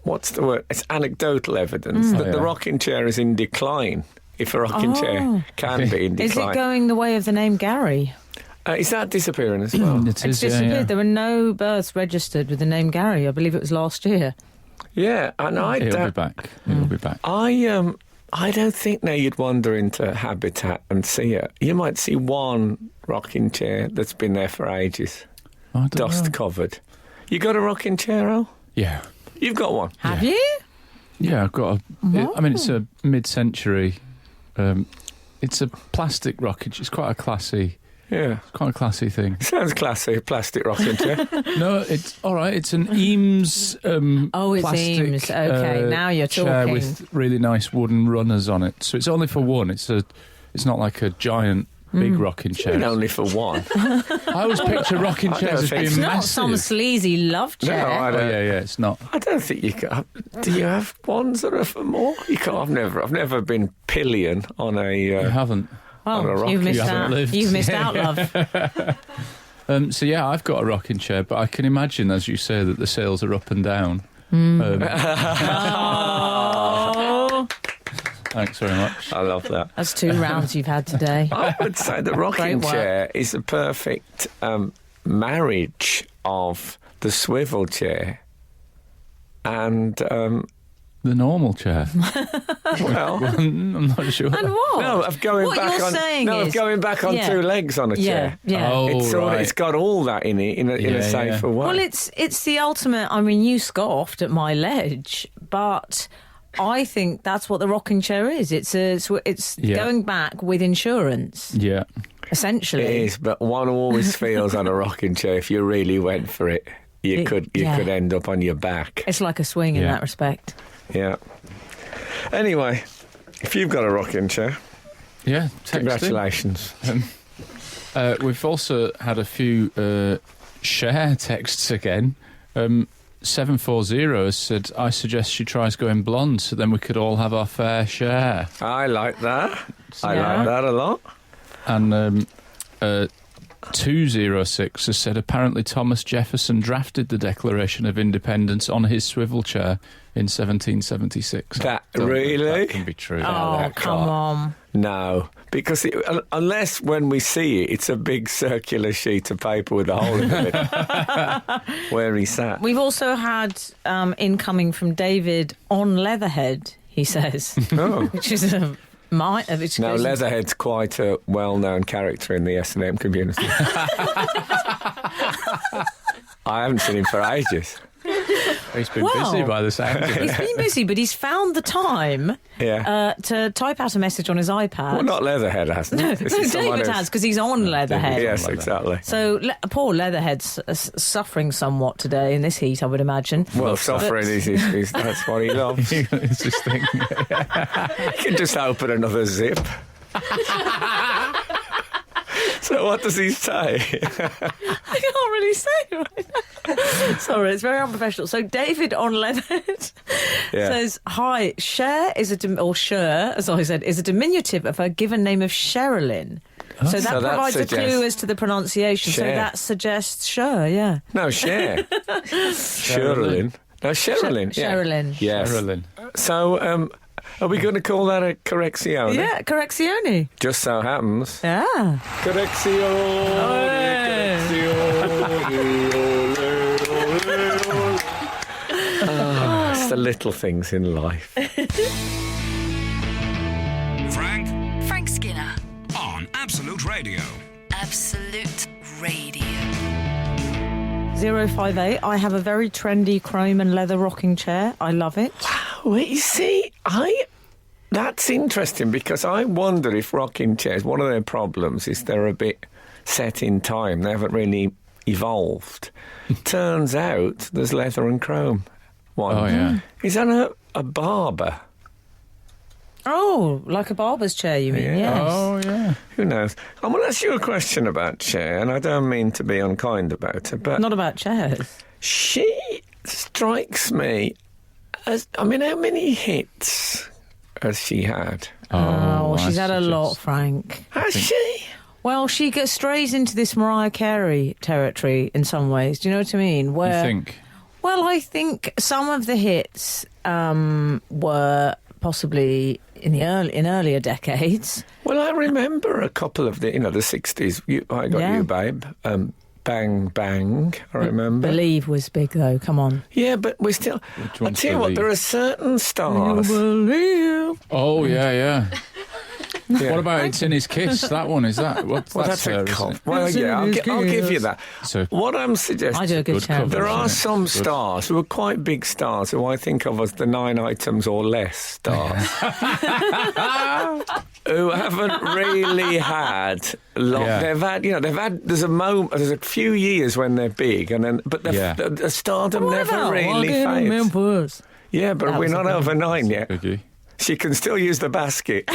what's the word? It's anecdotal evidence that the rocking chair is in decline. If a rocking chair can be in decline, Is it going the way of the name Gary? is that disappearing as well? It It's is, disappeared. yeah. There were no births registered with the name Gary. I believe it was last year. Yeah, and It'll be back. It'll be back. I don't think now you'd wander into Habitat and see it. You might see one rocking chair that's been there for ages, I don't dust know. covered. You got a rocking chair, Al? Yeah. You've got one. Have you? Yeah, I've got I mean, it's a mid-century. It's a plastic rocking. It's quite a classy thing. Sounds classy, plastic rocking chair. No, it's all right. It's an Eames. Oh, it's plastic, Eames. Okay, now you're chair talking. with really nice wooden runners on it. So it's only for one. It's not like a giant big rocking chair. And only for one. I always picture rocking I chairs don't as think being It's not massive. some sleazy love No, chair. I Oh don't. yeah, it's not. I don't think you can. Do you have ones that are for more? You can't. I've never been pillion on a. You haven't. on a Well, rocket. you've missed You haven't out. lived. You've missed out, love. So yeah, I've got a rocking chair, but I can imagine, as you say, that the sales are up and down. Oh, Thanks very much. I love that. that's 2 rounds you've had today. I would say the rocking Great work. chair is a perfect marriage of the swivel chair and The normal chair. well. I'm not sure. And what? No, of going What back you're on. saying No, is- of going back on Yeah. 2 legs on a Yeah, chair. yeah. Oh, right. It's got all that in it in a Yeah, safer way. Well, it's the ultimate. I mean, you scoffed at my ledge, but I think that's what the rocking chair is. It's Yeah. going back with insurance, Yeah. essentially. It is, but one always feels on a rocking chair if you really went for it, you could end up on your back. It's like a swing in Yeah. that respect. Yeah. Anyway, if you've got a rocking chair, Yeah. text in. congratulations. We've also had a few share texts again. 740 has said, I suggest she tries going blonde so then we could all have our fair share. I like that. I Yeah. like that a lot. And 206 has said, apparently Thomas Jefferson drafted the Declaration of Independence on his swivel chair in 1776. That I don't think really? that can be true. Oh, that come can't. on. No, because unless when we see it, it's a big circular sheet of paper with a hole in the middle where he sat. We've also had incoming from David on Leatherhead, he says, Oh. which is a which Now, goes into- Leatherhead's quite a well-known character in the S&M community. I haven't seen him for ages. He's been Well, busy by the sound of it. He's been busy, but he's found the time Yeah. to type out a message on his iPad. Well, not Leatherhead hasn't. No, This is someone David else. has, because he's on Leatherhead. Yes, like that. exactly. So poor Leatherhead's suffering somewhat today in this heat, I would imagine. Well, suffering is that's what he loves. He It's this thing. can just open another zip. So what does he say? I can't really say right now. Sorry, it's very unprofessional. So David on Leatherhead Yeah. says, "Hi, Cher is or Cher, as I said, is a diminutive of her given name of Sherilyn. So that So that provides a suggests clue as to the pronunciation. So Cher. that suggests Cher, yeah. No, Cher. Sherilyn. No, Sherilyn. Yeah. Sherilyn. Yes. Sherilyn. So, are we going to call that a correzione? Yeah, correzione. Just so happens. Yeah. It's the little things in life. Frank Skinner. on Absolute Radio. Absolute Radio. 058. I have a very trendy chrome and leather rocking chair. I love it. Well, you see, that's interesting because I wonder if rocking chairs, one of their problems is they're a bit set in time. They haven't really evolved. Turns out there's leather and chrome one. Oh, yeah. Is that a Barber? Oh, like a barber's chair, you mean? Yeah. Yes. Oh, yeah. Who knows? I'm going to ask you a question about Cher, and I don't mean to be unkind about her, but Not about chairs. she strikes me as... I mean, how many hits has she had? Oh, I she's had a suggest- lot, Frank. Has she? Well, she strays into this Mariah Carey territory in some ways. Do you know what I mean? You Where, think? Well, I think some of the hits were possibly in earlier decades. Well, I remember a couple of the 60s. I Got Yeah. You, Babe. Bang, Bang, I remember. Believe was big, though. Come on. Yeah, but we're still... Which I one's tell you what, Believe? there are certain stars... Believe. Oh, yeah. Yeah. What about It's in His Kiss? That one, is that? Well, that's her, a isn't cop. it? Well, yeah, I'll give you that. So, What I'm suggesting... I do a good Good job. cover. There are Good. some stars who are quite big stars who I think of as the 9 items or less stars. Who haven't really had long. Yeah. They've had. There's a few years when they're big, and then Yeah. the stardom What never about really Walking in fades. Memphis? Yeah, but That we're was a not good over one. 9 yet. Biggie. She can still use the basket.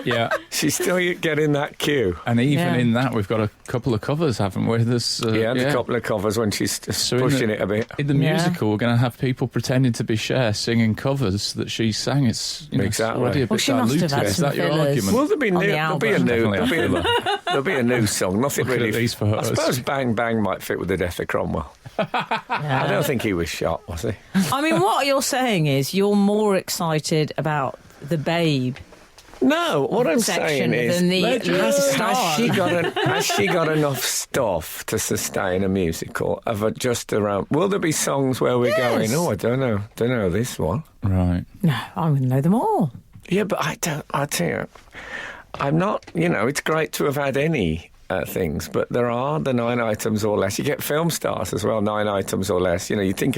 Yeah. She's still getting that cue. And even Yeah. in that, we've got a couple of covers, haven't we? There's, A couple of covers when she's just So in pushing the- it a bit. In the Yeah. musical, we're going to have people pretending to be Cher singing covers that she sang. It's it's Exactly. already a Well, bit she must have diluted. had Is some that your fillers. argument? Well, there'll be On the there'll be a album. new Definitely there'll be a new song. Nothing Look at really. these I photos. suppose Bang Bang might fit with the death of Cromwell. I don't think he was shot, was he? I mean, what you're saying is you're more excited about the Babe No, what I'm section saying is, than the has she got enough stuff to sustain a musical of just around? Will there be songs where we're going? Oh, I don't know this one. Right. No, I wouldn't know them all. Yeah, but I tell you, I'm not. It's great to have had any things, but there are the 9 items or less. You get film stars as well, 9 items or less. You think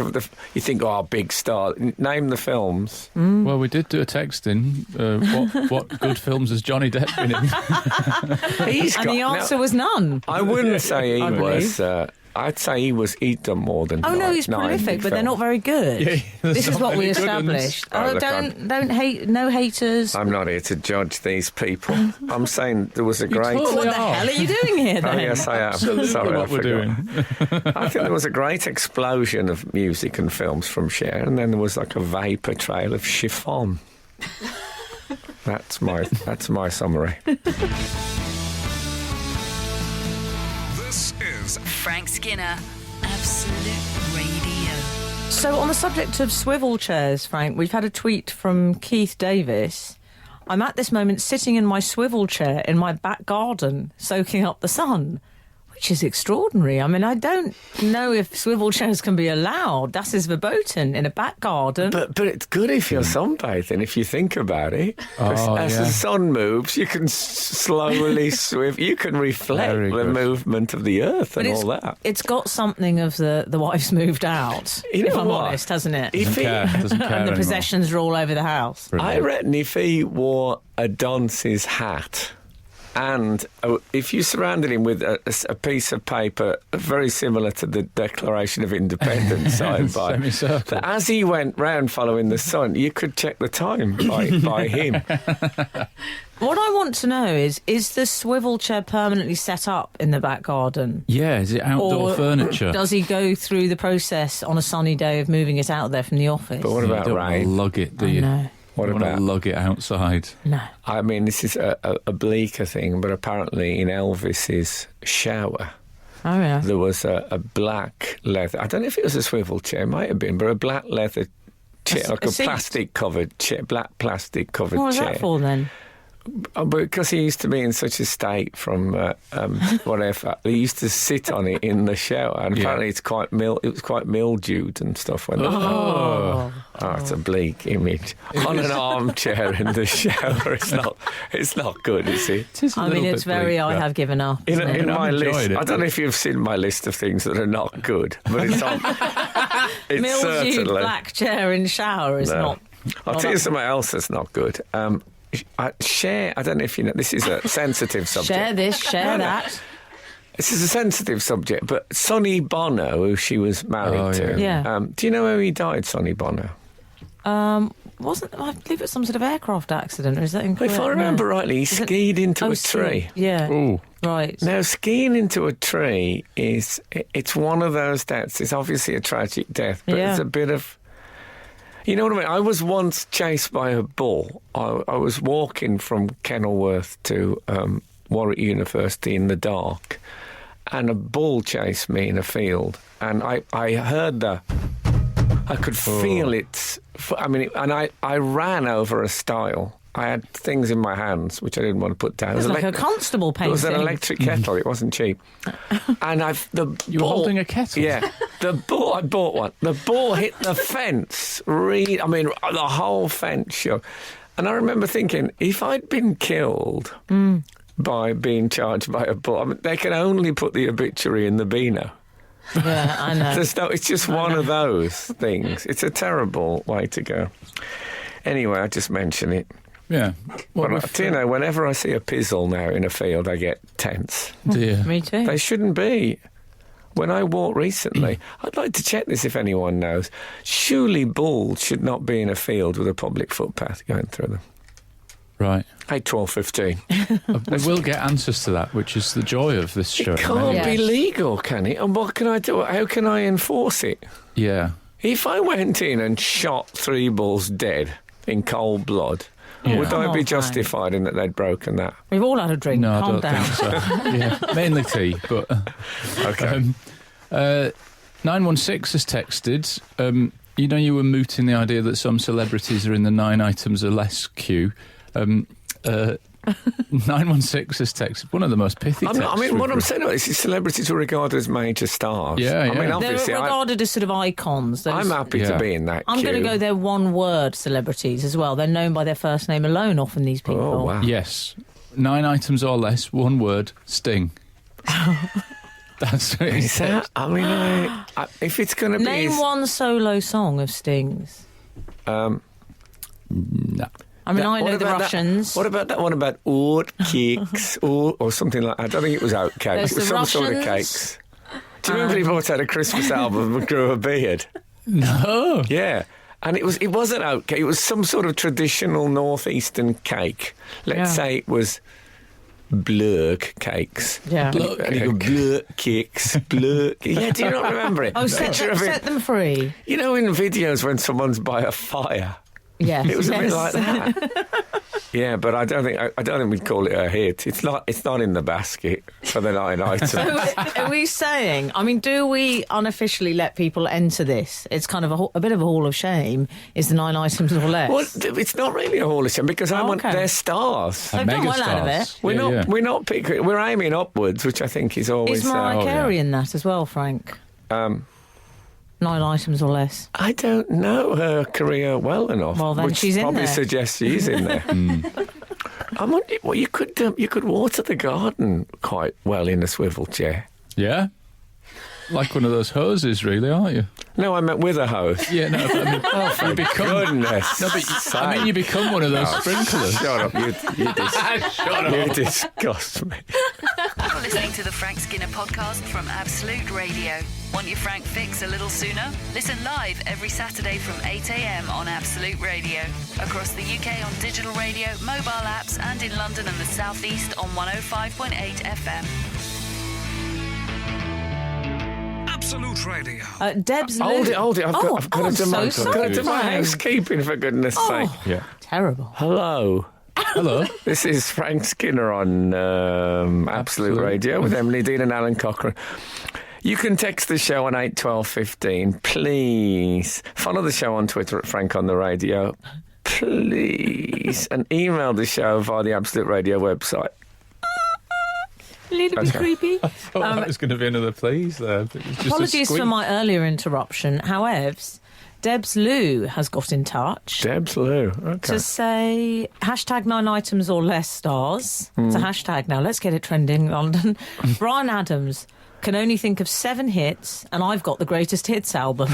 oh, big star. Name the films. Well, we did do a text in. What good films has Johnny Depp been in? He's And got, the answer now, was none. I wouldn't say he I was. I'd say he'd done more than. Oh no, nine- he's 9 prolific, big but they're not films. very good. Yeah, this there's is not what we many good ones. established. Oh, Oh, look, don't hate, no haters. I'm not here to judge these people. I'm saying there was a great. totally What the are. hell are you doing here Oh then? yes, I am. Absolutely Sorry, I what we're forgot. doing. I think there was a great explosion of music and films from Cher, and then there was like a vapour trail of chiffon. That's my summary. This is Frank Skinner, Absolute Radio. So, on the subject of swivel chairs, Frank, we've had a tweet from Keith Davis. I'm at this moment sitting in my swivel chair in my back garden, soaking up the sun, which is extraordinary. I mean, I don't know if swivel chairs can be allowed. Das ist verboten in a back garden. But it's good if you're sunbathing, if you think about it. 'Cause Oh, as yeah. the sun moves, you can slowly swivel. You can reflect Very the good. movement of the earth But and all that. it's got something of the wife's moved out, You know if I'm what? honest, hasn't it? If Doesn't care. Doesn't care And the anymore. possessions are all over the house. I Brilliant. reckon if he wore a dunce's hat and if you surrounded him with a piece of paper very similar to the Declaration of Independence signed by, Semicircle. that as he went round following the sun, you could check the time by him. What I want to know is the swivel chair permanently set up in the back garden? Yeah, is it outdoor Or furniture? Does he go through the process on a sunny day of moving it out there from the office? But what You about don't wanna rain? lug it, do I you? know. What You wanna about... lug it outside? No. I mean, this is a bleaker thing, but apparently in Elvis's shower, Oh, yeah. there was a black leather. I don't know if it was a swivel chair, it might have been, but a black leather chair, like a a seat? plastic covered chair, black plastic covered What was chair. that for then? Because he used to be in such a state from whatever, he used to sit on it in the shower, and Yeah. apparently it was quite mildewed and stuff. When Oh. it's a bleak image on an armchair in the shower. It's not good, is it? It is a I mean, little it's bit very bleak, I that. have given up. In, isn't it? in my I've enjoyed list, it. I don't know if you've seen my list of things that are not good, but it's on. It's Mildewed certainly. black chair in shower is No. not. I'll not tell you up- something else that's not good. Cher, I don't know if you know, this is a sensitive subject. Share this, share that. This is a sensitive subject, but Sonny Bono, who she was married Oh, to, yeah. do you know how he died, Sonny Bono? I believe it's some sort of aircraft accident, or is that incorrect? If I remember No. rightly, he Is it- skied into Oh, a ski. tree. Yeah. Ooh. Right. Now, skiing into a tree it's one of those deaths. It's obviously a tragic death, but Yeah. it's a bit of... You know what I mean? I was once chased by a bull. I was walking from Kenilworth to Warwick University in the dark, and a bull chased me in a field, and I heard I could feel it. And I ran over a stile. I had things in my hands which I didn't want to put down. It was like a elec- constable It painting. was an electric kettle. It wasn't cheap. And You were holding a kettle? Yeah. I bought one. The ball hit the fence. The whole fence shook. And I remember thinking, if I'd been killed by being charged by a bull, they can only put the obituary in the Beano. Yeah, I know. It's just one of those things. It's a terrible way to go. Anyway, I just mention it. Yeah. Well, But, you know, whenever I see a pizzle now in a field, I get tense. dear. Me too. They shouldn't be. When I walked recently, I'd like to check this if anyone knows. Surely bulls should not be in a field with a public footpath going through them. Right. 8, 12, 15. We will get answers to that, which is the joy of this show. It can't Yes. be legal, can it? And what can I do? How can I enforce it? Yeah. If I went in and shot 3 bulls dead in cold blood, would Come I on, be Frank. justified in that they'd broken that? We've all had a drink. No, I Calm don't down. think so. Yeah. Mainly tea, but... Okay. 916 has texted, you know you were mooting the idea that some celebrities are in the 9 items or less queue. 916 has texted, one of the most pithy texts. What we've I'm read. saying about this is celebrities are regarded as major stars. Yeah, I yeah. mean, They're obviously, regarded as sort of icons. Those- I'm happy Yeah. to be in that I'm queue. going to go their one-word celebrities as well. They're known by their first name alone, often, these people. Oh, wow. Yes. 9 items or less, one word, Sting. That's what he Is said. that? I mean, if it's going to be... Name one solo song of Sting's. No. I mean, I What know the about that- Russians. What about that one about oat cakes or something like that? I don't think it was oat cakes. There's It was the some sort of Russians. cakes. Do you remember he brought out a Christmas album and grew a beard? No. Yeah. And it wasn't oat cake. It was some sort of traditional northeastern cake. Let's Yeah. say it was blurk cakes. Yeah. And you go blurk cakes, blurk. Yeah, do you not remember it? Oh, set Picture of it. them free. You know, in videos when someone's by a fire. Yes. It was a bit yes. like that. Yeah, but I don't think we'd call it a hit. It's not in the basket for the 9 items. Are we saying, I mean, do we unofficially let people enter this? It's kind of a bit of a hall of shame, is the 9 items or less. Well, it's not really a hall of shame because okay. they're stars. They've done well out of Megastars. it. We're not picking. We're aiming upwards, which I think is always. Is Mariah oh, yeah. Carey in that as well, Frank? 9 items or less. I don't know her career well enough. Well, then which she's in probably there. suggests she's in there. I'm wondering, well, you could water the garden quite well in a swivel chair. Yeah? Like one of those hoses, really, aren't you? No, I meant with a hose. Yeah, no, but I mean, you become... Goodness. No, but I mean, you become one of those sprinklers. Shut up! You disgust me. You're listening to the Frank Skinner podcast from Absolute Radio. Want your Frank fix a little sooner? Listen live every Saturday from 8 a.m. on Absolute Radio. Across the UK on digital radio, mobile apps, and in London and the South East on 105.8 FM. Absolute Radio. Deb's Hold Lou. it! I've got I'm to do my, so I've got to do my sorry. housekeeping, for goodness sake. Yeah. Terrible. Hello. Hello. This is Frank Skinner on Absolute Absolute. Radio with Emily Dean and Alan Cochrane. You can text the show on 8 12 15, please. Follow the show on Twitter at Frank on the Radio, please. And email the show via the Absolute Radio website. A little bit Okay. creepy. Oh, that was going to be another please there. But it's just a Apologies for squeak. my earlier interruption. However, Deb's Lou has got in touch Deb's Lou. Okay. to say hashtag 9 items or less stars. It's a hashtag now. Let's get it trending, London. Bryan Adams can only think of 7 hits, and I've got the greatest hits album.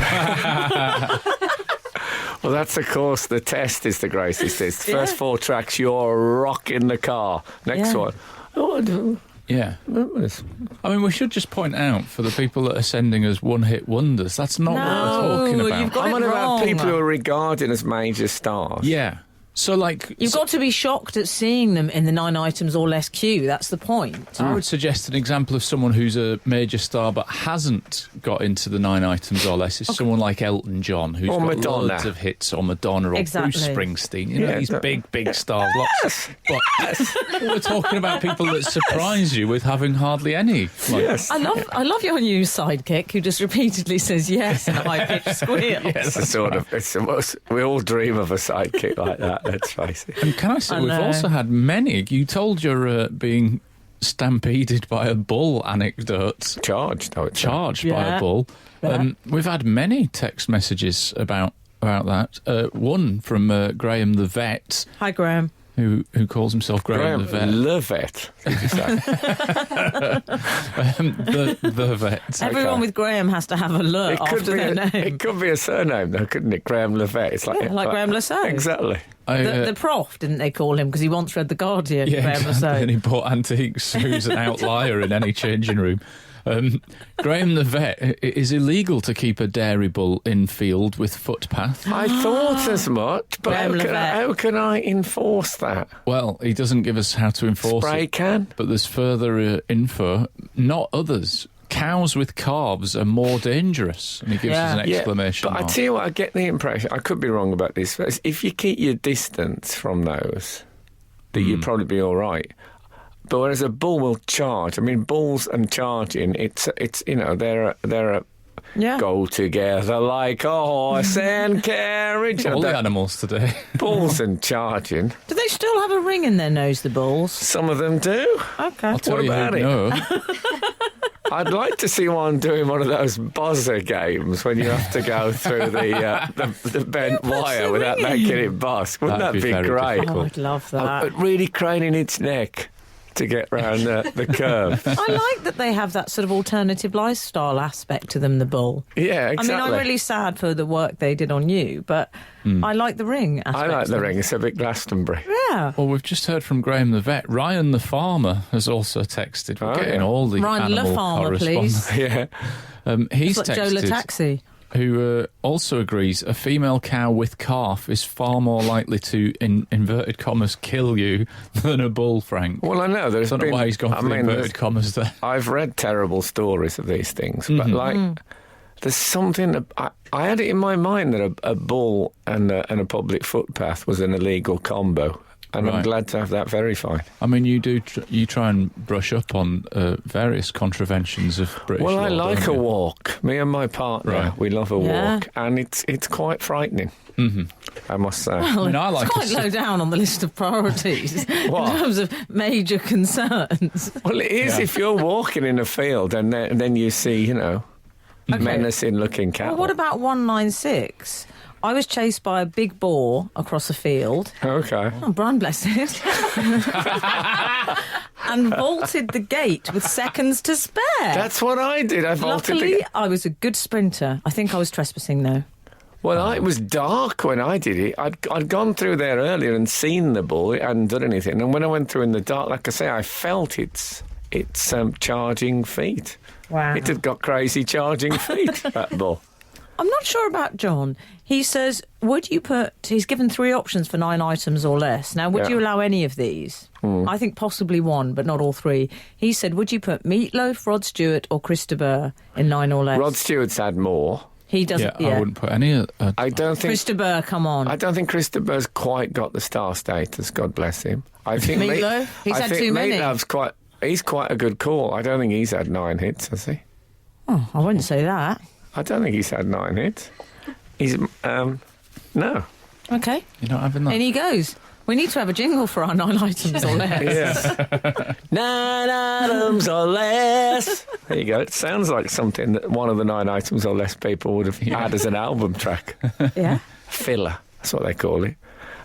Well, that's, of course, the test is the greatest. It's the Yeah. first 4 tracks, you're rocking the car. Next Yeah. one. Oh, I don't. Yeah. It was- I mean, we should just point out for the people that are sending us one-hit wonders, that's not what we're talking No, about. you've got I'm it on about wrong. people who are regarded as major stars. Yeah. So, like... You've got to be shocked at seeing them in the 9 items or less queue. That's the point. I would suggest an example of someone who's a major star but hasn't got into the 9 items or less is someone like Elton John, who's Or got Madonna. loads of hits, or Madonna, or Exactly. Bruce Springsteen. You know, Yeah, these that- big stars. Lots. But we're talking about people that surprise you with having hardly any. Like, Yes. I love your new sidekick who just repeatedly says yes in a high-pitched squeal. It's a sort of. It's the most. We all dream of a sidekick like that. Let's face it. And can I say, I we've know. also had many. You told you're being stampeded by a bull anecdotes. Charged. I would say. Charged by Yeah. a bull. Yeah. We've had many text messages about that. One from Graham the vet, Hi, Graham. who calls himself Graham, Graham the vet. Levet. Did you say? The vet. Everyone with Graham has to have a look after their name. It could be a surname though, couldn't it? Graham Levet. It's like Yeah, like Graham Lasso. Exactly. The prof, didn't they call him? Because he once read The Guardian, Yeah, Graham exactly. And Lasso. he bought antiques. Who's an outlier in any changing room? Graham the vet. It is illegal to keep a dairy bull in field with footpath. I thought as much, but Graham Levet. how can I enforce that? Well, he doesn't give us how to enforce Spray it. can? But there's further info. Not others. Cows with calves are more dangerous. And he gives us an Yeah, exclamation but I mark. tell you what, I get the impression, I could be wrong about this, but if you keep your distance from those, that you'd probably be all right. But whereas a bull will charge, I mean, bulls and charging, it's you know, they're a Yeah. go together like a horse and carriage. All the And animals today. bulls and charging, Do they still have a ring in their nose, the bulls? some of them do. Okay. I'll tell What you about who it? know. I'd like to see one doing one of those buzzer games when you have to go through the bent wire the without ringing? making it bust. Wouldn't That'd that be be very great? difficult. Oh, I'd love that. But really craning its neck to get round the curve. I like that they have that sort of alternative lifestyle aspect to them, the bull. Yeah, exactly. I mean, I'm really sad for the work they did on you, but I like the ring aspect. I like of the them. ring. It's a bit Glastonbury. Yeah. Well, we've just heard from Graham the vet. Ryan the farmer has also texted. We're Oh, getting yeah. all the Ryan the animal farmer, correspondence. please. Yeah. He's It's like Joe texted, Lataxi. who also agrees a female cow with calf is far more likely to, in inverted commas, kill you than a bull, Frank. Well, I know I there's don't know been. why he's gone I for the mean, inverted commas there. I've read terrible stories of these things, but like, there's something. I had it in my mind that a bull and a public footpath was an illegal combo, and I'm Right. glad to have that verified. I mean, you try and brush up on various contraventions of British Well, law, I like don't a you? walk. Me and my partner, Right. we love a Yeah. walk, and it's quite frightening. I must say. I mean, I like It's quite a low down on the list of priorities What? in terms of major concerns. Well, it is if you're walking in a field and then you see, you know, menacing-looking cattle. Well, what about 196? I was chased by a big boar across a field. Okay. Oh, Brian bless it. And vaulted the gate with seconds to spare. That's what I did. I vaulted Luckily, the... I was a good sprinter. I think I was trespassing, though. Well, it was dark when I did it. I'd gone through there earlier and seen the bull. It hadn't done anything. And when I went through in the dark, like I say, I felt its charging feet. Wow. It had got crazy charging feet, that bull. I'm not sure about John. He says, would you put... He's given 3 options for 9 items or less. Now, would Yeah. you allow any of these? I think possibly 1, but not all 3. He said, would you put Meatloaf, Rod Stewart or Chris de Burgh in 9 or less? Rod Stewart's had more. He doesn't... I wouldn't put any... I don't think... Chris de Burgh, come on. I don't think Christopher's quite got the star status. God bless him. I think Meatloaf? He's I had think too many. Meatloaf's quite. He's quite a good call. I don't think he's had 9 hits, has he? Oh, I wouldn't say that. I don't think he's had 9 hits. He's no. Okay, You're not having that? in he goes. We need to have a jingle for our 9 items or less. Yeah. 9 items or less. There you go. It sounds like something that one of the 9 items or less people would have had as an album track. Yeah. Filler. That's what they call it.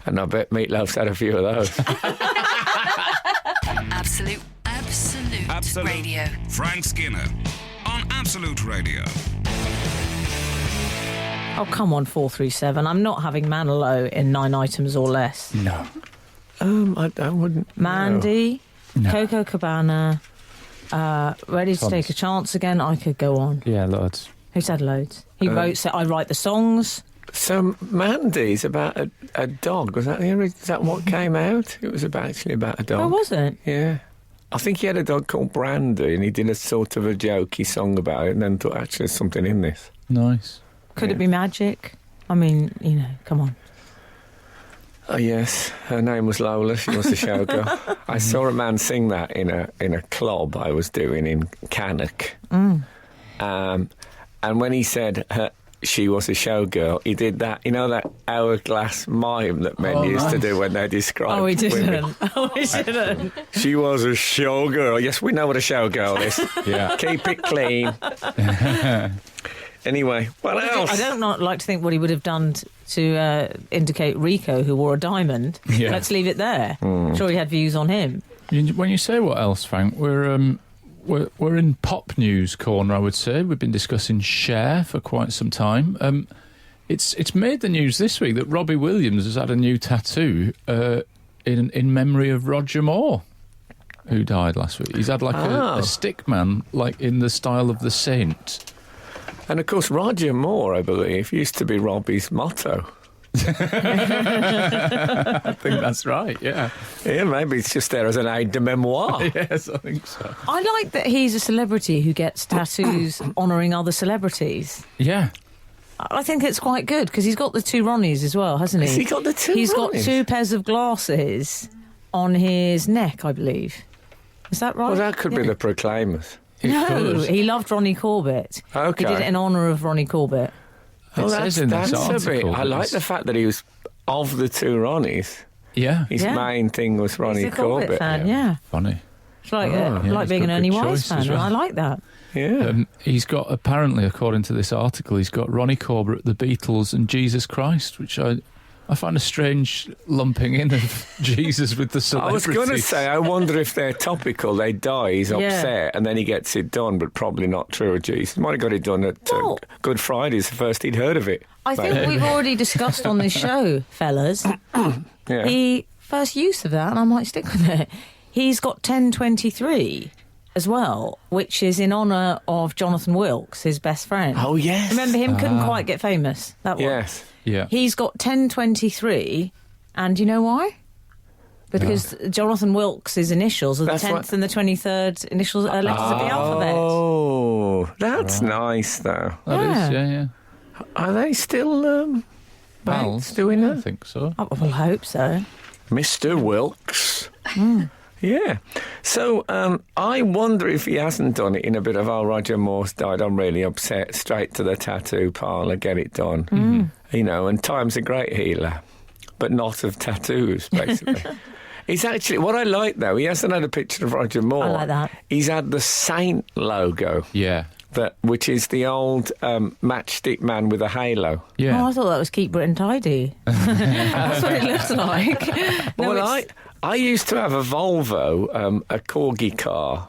And I bet Meatloaf's had a few of those. Absolute Radio. Frank Skinner on Absolute Radio. Oh, come on, 437. I'm not having Manilow in 9 items or less. No. I wouldn't. Mandy, No. Coco Cabana, Ready to Tons. Take a Chance again. I could go on. Yeah, loads. Who's had loads? He wrote, so I write the songs. So Mandy's about a dog. Was that is that what came out? It was actually about a dog. Oh, was it? Yeah. I think he had a dog called Brandy, and he did a sort of a jokey song about it, and then thought, actually, there's something in this. Nice. Could Yeah. it be magic? I mean, come on. Oh yes, her name was Lola. She was a showgirl. I saw a man sing that in a club I was doing in Cannock. And when he said she was a showgirl, he did that. You know that hourglass mime that men used to do when they described. Oh, he women? didn't. Oh, he didn't. She was a showgirl. Yes, we know what a showgirl is. Yeah. Keep it clean. Anyway, what else? I don't not like to think what he would have done to indicate Rico, who wore a diamond. Yeah. Let's leave it there. Sure, he had views on him. When you say what else, Frank, we're in pop news corner, I would say. We've been discussing Cher for quite some time. It's made the news this week that Robbie Williams has had a new tattoo in memory of Roger Moore, who died last week. He's had like a stick man, like in the style of the Saint. And of course, Roger Moore, I believe, used to be Robbie's motto. I think that's right, yeah. Yeah, maybe it's just there as an aide de memoire. Yes, I think so. I like that he's a celebrity who gets tattoos honouring other celebrities. Yeah. I think it's quite good because he's got the two Ronnies as well, hasn't he? Has he got the two He's got Ronnies? 2 pairs of glasses on his neck, I believe. Is that right? Well, that could be the Proclaimers. No, could. he loved Ronnie Corbett. Okay. He did it in honour of Ronnie Corbett. It says in this that's a bit. article I that like it's- the fact that he was of the two Ronnies. Yeah. His Yeah. main thing was Ronnie He's a Corbett fan, yeah. Funny. It's like, yeah, like he's being got an Ernie good Wise choice fan, as and well. I like that. Yeah. He's got, apparently, according to this article, he's got Ronnie Corbett, the Beatles, and Jesus Christ, which I find a strange lumping in of Jesus with the I celebrities. was going to say, I wonder if they're topical. They die, he's Yeah. upset, and then he gets it done, but probably not true of Jesus. Might have got it done at Well- Good Friday's the first he'd heard of it. I think we've already discussed on this show, fellas, Yeah. the first use of that, and I might stick with it. He's got 1023 as well, which is in honour of Jonathan Wilkes, his best friend. Oh, yes. Remember him? Couldn't quite get famous. That one. Yes. Yeah. He's got 1023, and you know why? Because Jonathan Wilkes' initials are the That's 10th what- and the 23rd initials letters of the alphabet. Oh, that's nice, though. That is, Yeah. yeah. Are they still Pals. doing I that? think so. I will hope so. Mr. Wilkes? Yeah. So I wonder if he hasn't done it in a bit of, oh, Roger Moore's died, I'm really upset, straight to the tattoo parlour, get it done. You know, and time's a great healer, but not of tattoos, basically. He's actually, what I like, though, he hasn't had a picture of Roger Moore. I like that. He's had the Saint logo, Yeah. which is the old matchstick man with a halo. Yeah. Oh, I thought that was Keep Britain Tidy. That's what it looks like. No, Well, it's I used to have a Volvo, a Corgi car,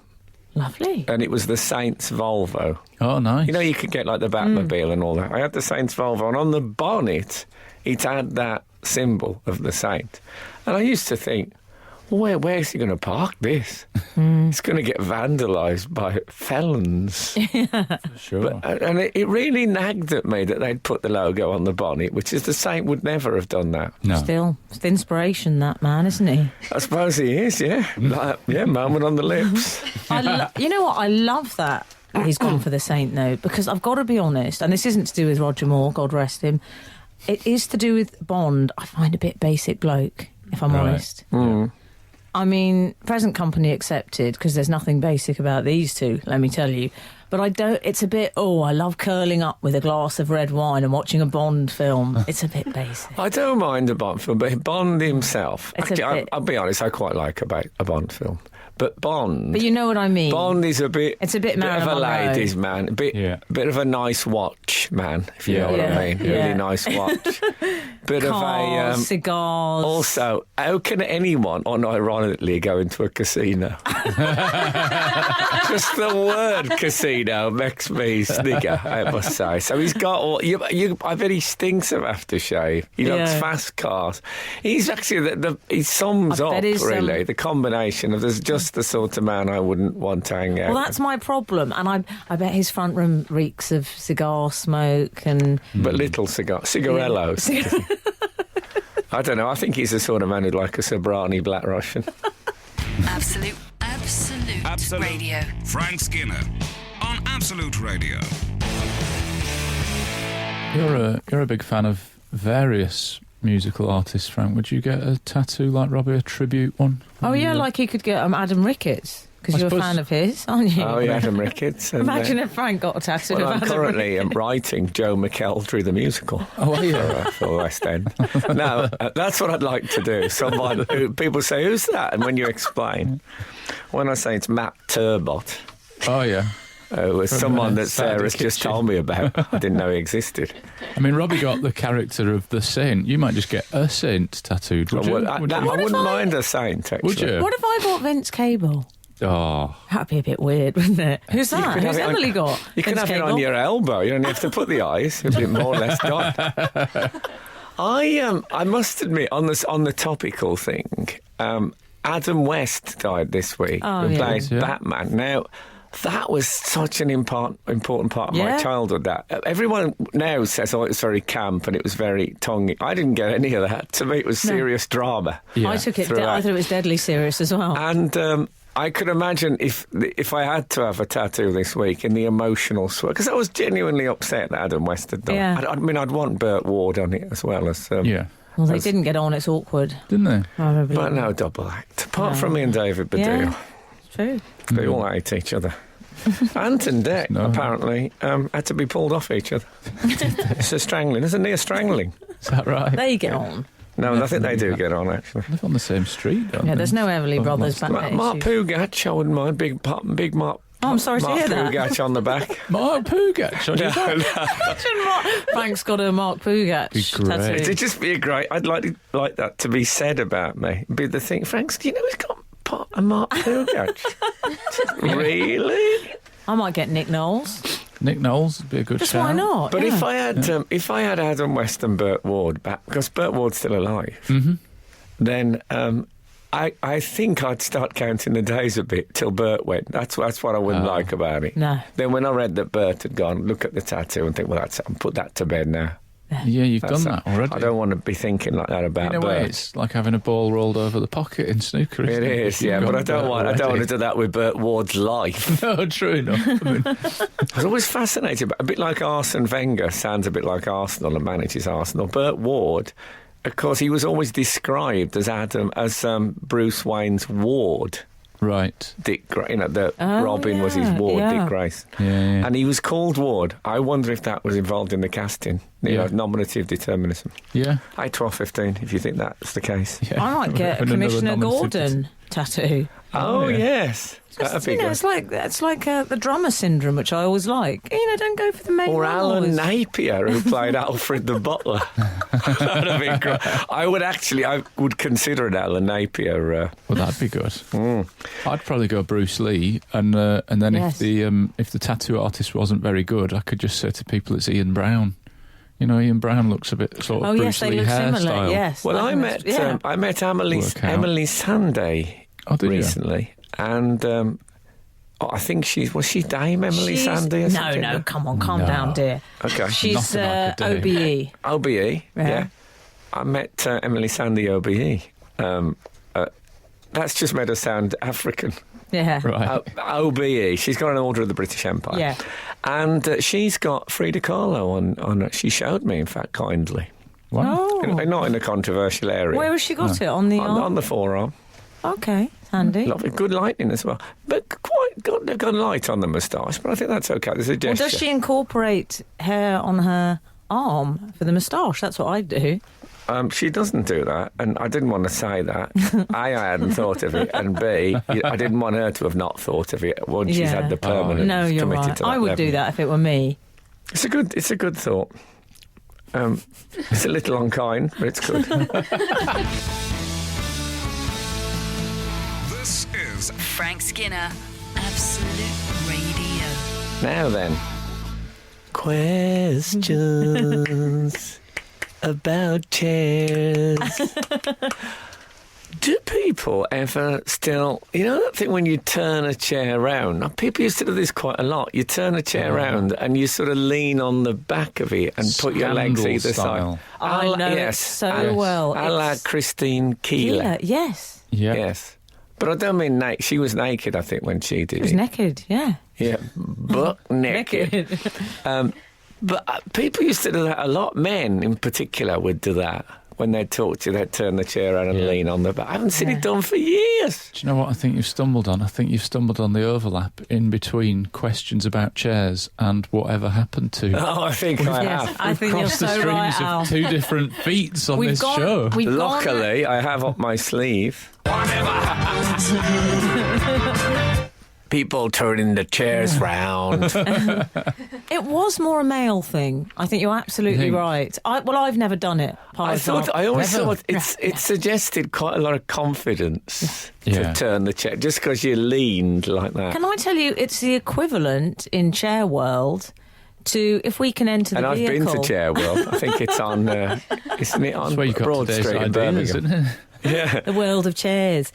lovely. and it was the Saints Volvo. Oh, nice. You know, you could get like the Batmobile and all that. I had the Saints Volvo, and on the bonnet, it had that symbol of the Saint. And I used to think, where's he going to park this? It's going to get vandalised by felons. Sure. And it really nagged at me that they'd put the logo on the bonnet, which is the Saint would never have done that. No. Still, it's the inspiration, that man, isn't he? I suppose he is, yeah. Moment on the lips. You know what? I love that he's gone for the Saint, though, because I've got to be honest, and this isn't to do with Roger Moore, God rest him. It is to do with Bond. I find a bit basic bloke, if I'm Right. honest. I mean, present company accepted, because there's nothing basic about these two, let me tell you. But I don't, it's a bit, I love curling up with a glass of red wine and watching a Bond film. It's a bit basic. I don't mind a Bond film, but Bond himself. It's a Actually, bit- I'll be honest, I quite like a Bond film. But Bond. But you know what I mean? Bond is a bit. It's a bit of Marilyn a Monroe. ladies' man, a bit, Yeah. bit of a nice watch man, if you Yeah. know what Yeah. I mean. Yeah. Really nice watch. Bit Cars, of a. cigars. Also, how can anyone, unironically, go into a casino? Just the word casino Reno makes me snigger, I must say. So he's got all... I bet he stinks of aftershave. He likes fast cars. He's actually... he sums up, really, the combination of... There's just the sort of man I wouldn't want to hang out Well, that's my problem. And I bet his front room reeks of cigar smoke and... But little cigarellos. I don't know. I think he's the sort of man who'd like a Sobrani Black Russian. Absolute Radio. Frank Skinner on Absolute Radio. You're a big fan of various musical artists, Frank. Would you get a tattoo like Robbie, a tribute one? Oh, yeah, like he could get Adam Ricketts. Because you're a fan of his, aren't you? Oh, yeah, Adam Ricketts. And, Imagine if Frank got a tattoo well, of I'm Adam currently Ricketts. writing Joe McElderry the musical. Oh, are you? For West End. Now, that's what I'd like to do. Someone who people say, who's that? And when you explain, when I say it's Matt Turbot, Oh, yeah. it was someone that Sarah's just Kitchen. told me about. I didn't know he existed. I mean, Robbie got the character of the saint. You might just get a saint tattooed, would you? Well, I wouldn't mind a saint, actually. Would you? What if I bought Vince Cable? Oh, That'd be a bit weird, wouldn't it? Who's that? could have Who's it on- Emily got? You can Vince have it Cable? on your elbow. You don't have to put the eyes. It'll be more or less done. I must admit, on the topical thing, Adam West died this week. Oh, who yeah. played Yeah. Batman. Now, that was such an important part of my Yeah. childhood. That everyone now says, "Oh, it was very camp and it was very tonguey." I didn't get any of that. To me, it was serious drama. yeah. I took it. Throughout. I thought it was deadly serious as well. And I could imagine if I had to have a tattoo this week in the emotional swell, because I was genuinely upset that Adam West had done. Yeah. I mean, I'd want Burt Ward on it as well as. Yeah. Well, they didn't get on. It's awkward. Didn't they? Probably. But no double act. Apart from me and David Baddiel, Yeah, it's true. they all hate each other. Ant and Dec No. apparently had to be pulled off each other. It's a strangling, isn't it? A strangling. Is that right? They get on. No, I think they do get on actually. Live on the same street, don't Yeah, they? there's no Everly Brothers back there. Mark Pugach, I wouldn't mind. Big Mark. Oh, I'm sorry to Mark hear that. Pugach on the back. Mark Pugach on your back. Frank's got a Mark Pugach Be great. tattoo. It'd just be a great. I'd like that to be said about me. Be the thing, Frank. Do you know he's got a Mark Pugach? Really? I might get Nick Knowles. Nick Knowles would be a good Just shout. why not? But Yeah. if I had Adam West and Burt Ward back, because Burt Ward's still alive, then I think I'd start counting the days a bit till Burt went. That's what I wouldn't like about it. No. Then when I read that Burt had gone, look at the tattoo and think, well, that's I'll put that to bed now. Yeah, you've That's done that already. I don't want to be thinking like that about In a way, Burt. it's like having a ball rolled over the pocket in snooker. It isn't is, You've yeah, but got I don't Burt want to already. do that with Burt Ward's life. No, true enough. I mean, I was always fascinated, a bit like Arsene Wenger sounds a bit like Arsenal and manages Arsenal. Burt Ward, of course, he was always described as Bruce Wayne's ward. right. Dick, Robin was his ward, yeah. Dick Grayson. Yeah. And he was called Ward. I wonder if that was involved in the casting. Yeah. Nominative determinism. Yeah. 12:15, if you think that's the case. Yeah. I might get a And another Commissioner nominative Gordon tattoo. Oh, yeah. yes. That'd be good. It's like the drummer syndrome, which I always like. Don't go for the main Or Alan roles. Napier, who played Alfred the Butler. That'd be great. I would consider an Alan Napier. Well, that'd be good. I'd probably go Bruce Lee, and then Yes. if the tattoo artist wasn't very good, I could just say to people it's Ian Brown. Ian Brown looks a bit sort of Oh, Bruce yes, they Lee look hairstyle. similar. Yes. Well, I think met that's- I met Emily Work out. Sandé Oh, did you? recently, and I think was she Dame Emily She's- Sandé or something? No, come on, calm No. down, dear. Okay. She's Nothing like a day. OBE. OBE, Yeah. yeah. I met Emily Sandé OBE. That's just made her sound African. Yeah. Right. OBE. She's got an Order of the British Empire. Yeah. And she's got Frida Kahlo on. She showed me, in fact, kindly. Wow. Oh. Not in a controversial area. Where has she got it? On the arm? on the forearm. Okay, handy. Lovely. Good lighting as well. But they've got light on the moustache, but I think that's okay. There's a Well, gesture. does she incorporate hair on her arm for the moustache? That's what I do. She doesn't do that, and I didn't want to say that. A, I hadn't thought of it, and B, I didn't want her to have not thought of it once she's had the permanent No, you're committed right. to that I would level. do that if it were me. It's a good thought. It's a little unkind, but it's good. This is Frank Skinner, Absolute Radio. Now then. Questions about chairs. Do people ever still, you know that thing when you turn a chair round? People used to do this quite a lot. You turn a chair round and you sort of lean on the back of it and put your legs Scandal either style. side. I know it so well. A la Christine Keeler. Yes. Yeah. Yes. But I don't mean naked. She was naked, I think, when she did It was it. naked, yeah. Yeah, butt naked. But people used to do that a lot. Men, in particular, would do that. When they'd talk to you, they'd turn the chair around and lean on the back. I haven't seen it done for years. Do you know what I think you've stumbled on? I think you've stumbled on the overlap in between questions about chairs and whatever happened to. Oh, I think I Yes, have. I think you're Crossed the so streams right, Al. of two different feats on this show. Luckily, I have up my sleeve. People turning the chairs round. It was more a male thing. I think you're absolutely think- right. I've never done it. I always Never. thought it suggested quite a lot of confidence Yeah. to turn the chair, just because you leaned like that. Can I tell you, it's the equivalent in chair world to if we can enter the And I've vehicle. been to Chair World. I think it's on, isn't it on That's where you got Broad today's Street in ideas, Birmingham? isn't it? Yeah. The world of chairs.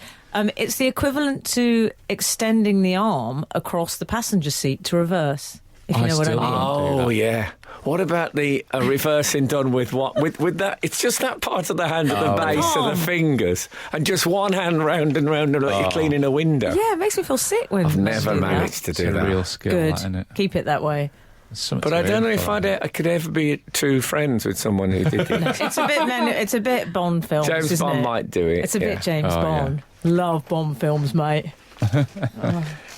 It's the equivalent to extending the arm across the passenger seat to reverse. If you I know what I still mean. don't. do Oh that. yeah. What about the reversing done with what? With that? It's just that part of the hand at the base of Tom. the fingers, and just one hand round and round, like you're cleaning a window. Yeah, it makes me feel sick when I've I never do managed to It's do a that. real skill, Good. that, isn't it? Keep it that way. But I don't know if I could ever be true friends with someone who did it. It's a bit Bond films. James isn't Bond it? might do it. It's a yeah. bit James Oh, yeah. Bond. Love Bond films, mate.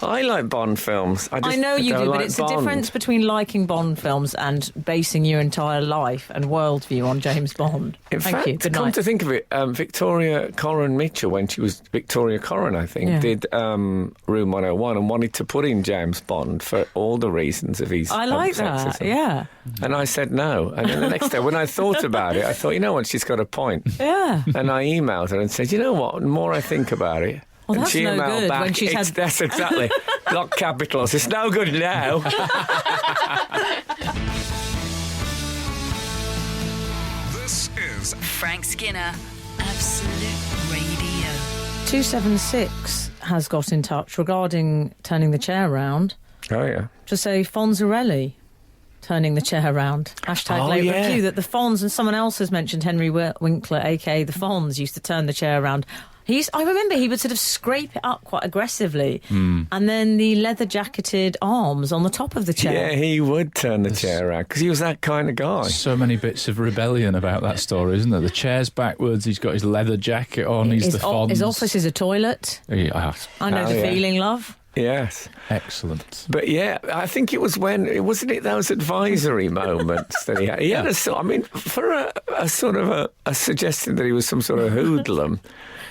I like Bond films. I know you don't do, but like it's Bond. the difference between liking Bond films and basing your entire life and worldview on James Bond. In Thank fact, you. Good come night. to think of it, Victoria Corrin Mitchell, when she was Victoria Corrin, I think, Yeah. did Room 101 and wanted to put in James Bond for all the reasons of his I like that. sexism. Yeah. And I said no. And then the next day, when I thought about it, I thought, you know what, she's got a point. Yeah. And I emailed her and said, you know what, the more I think about it, Well, and that's she no emailed good back, when she's "It's- had- that's exactly, block capitals, it's no good now. This is Frank Skinner, Absolute Radio. 276 has got in touch regarding turning the chair round Oh, yeah. to say Fonzarelli turning the chair round. Hashtag Oh, late yeah. review that the Fonz, and someone else has mentioned Henry Winkler, a.k.a. the Fonz, used to turn the chair around. I remember he would sort of scrape it up quite aggressively, and then the leather-jacketed arms on the top of the chair. Yeah, he would turn the chair around because he was that kind of guy. So many bits of rebellion about that story, isn't there? The chair's backwards, he's got his leather jacket on, he's the Fonz. His office is a toilet. Yeah, I know Oh, the yeah. feeling, love. Yes. excellent. But yeah, I think it was wasn't it those advisory moments that he had? He had for a sort of a suggestion that he was some sort of hoodlum,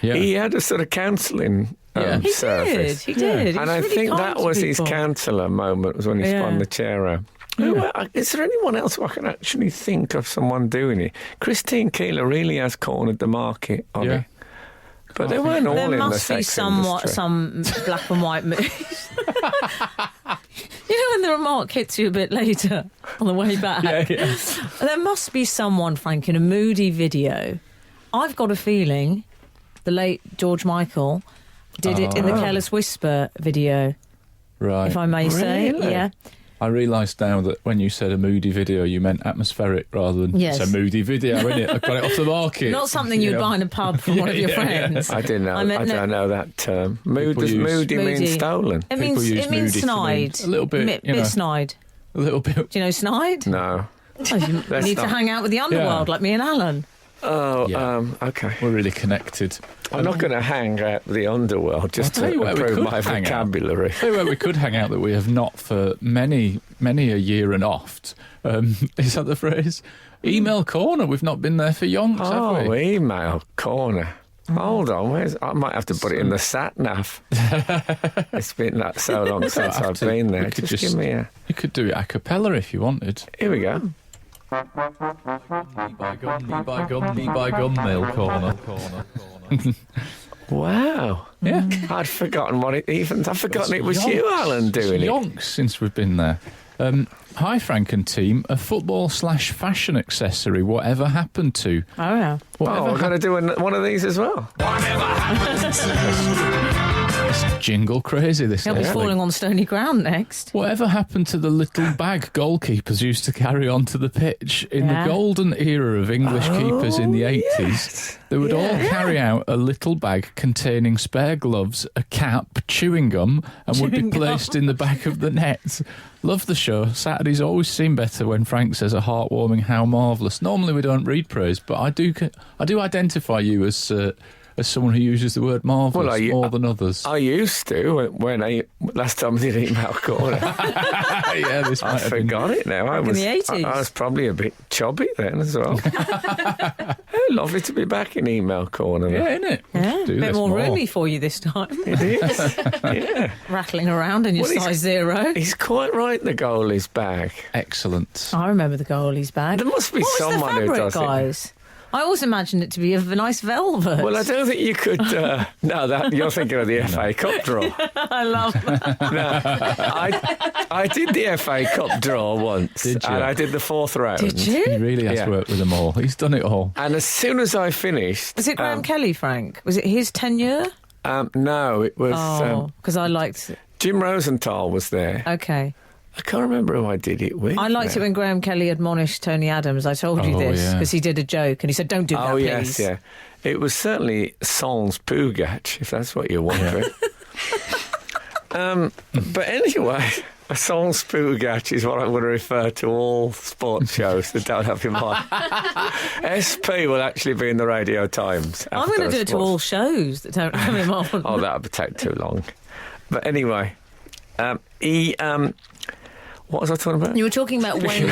Yeah. he had a sort of counselling Yeah. He service. did. He did. He And was I really think kind that to was his people. counsellor moment, was when he Yeah. spun the chair around. Is there anyone else who I can actually think of someone doing it? Christine Keeler really has cornered the market on Yeah. it. But they weren't all There in the must be sex some industry. black and white movies. You know when the remark hits you a bit later on the way back? Yeah. There must be someone, Frank, in a moody video. I've got a feeling the late George Michael did it in the Careless Whisper video, Right. if I may say. Really? Yeah. I realised now that when you said a moody video, you meant atmospheric rather than Yes. it's a moody video, innit? I got it off the market. Not something you'd Yeah. buy in a pub from one of your Yeah, yeah. friends. I didn't know. I don't know that term. Mood, does use- moody mean Moody. stolen? It People use means moody to mean snide. a little bit, you know. Bit snide. A little bit. Do you know snide? No. Oh, you Let's need to not. hang out with the underworld like me and Alan. Oh, Yeah. okay. We're really connected. I'm not going to hang out with the underworld just I'll tell to you where we improve could my hang out. vocabulary. Tell you where we could hang out that we have not for many a year and oft. Is that the phrase? Email corner. We've not been there for yonks, have Oh, we? email corner. Hold on, I might have to put it in the sat nav. It's been so long since have I've to. been We there. could Just give me a. You could do it a cappella if you wanted. Here we go. Me by gum, mail corner. Wow. Yeah. I'd forgotten I've forgotten it was It's you, yonks. Alan, doing It's it. yonks since we've been there. Hi, Frank and team. A football/fashion accessory. Whatever happened to? Oh, yeah. Oh, we're going to do one of these as well. It's jingle crazy this He'll be lately. falling on stony ground next. Whatever happened to the little bag goalkeepers used to carry onto the pitch? In Yeah. the golden era of English keepers in the 80s, they would all carry out a little bag containing spare gloves, a cap, chewing gum, and would be Chewing gum. placed in the back of the net. Love the show. Saturdays always seem better when Frank says a heartwarming "How marvellous." Normally we don't read praise, but I do identify you as someone who uses the word marvellous more than others. I used to when last time I did Email Corner. Yeah, this might I have been. forgot it now. I in was the 80s. I was probably a bit chubby then as well. How lovely to be back in Email Corner. Yeah, isn't it? Yeah, a Do bit this more roomy for you this time. It is. Yeah. Rattling around in your Well, he's- size 0. He's quite right, the goalie's bag. Excellent. I remember the goalie's bag. There must be what was someone the who fabric, does it. guys? I always imagined it to be of a nice velvet. Well, I don't think you could. No, that you're thinking of the FA Cup draw. I love that. No, I did the FA Cup draw once, Did you? and I did the 4th round. Did He you? really has Yeah. worked with them all. He's done it all. And as soon as I finished, Was it Graham Kelly, Frank? Was it his tenure? no, it was Oh, because I liked it. Jim Rosenthal was there. Okay. I can't remember who I did it with. I liked it when Graham Kelly admonished Tony Adams. I told you Oh, this yeah. because he did a joke and he said, "Don't do that, Oh please." yes, yeah. It was certainly Sans Pugac, if that's what you're wondering. But anyway, a Sans Pugac is what I'm going to refer to all sports shows that don't have him on. SP will actually be in the Radio Times. I'm after going a to do it to sports- all shows that don't have him on. Oh, that would take too long. But anyway, what was I talking about? You were talking about when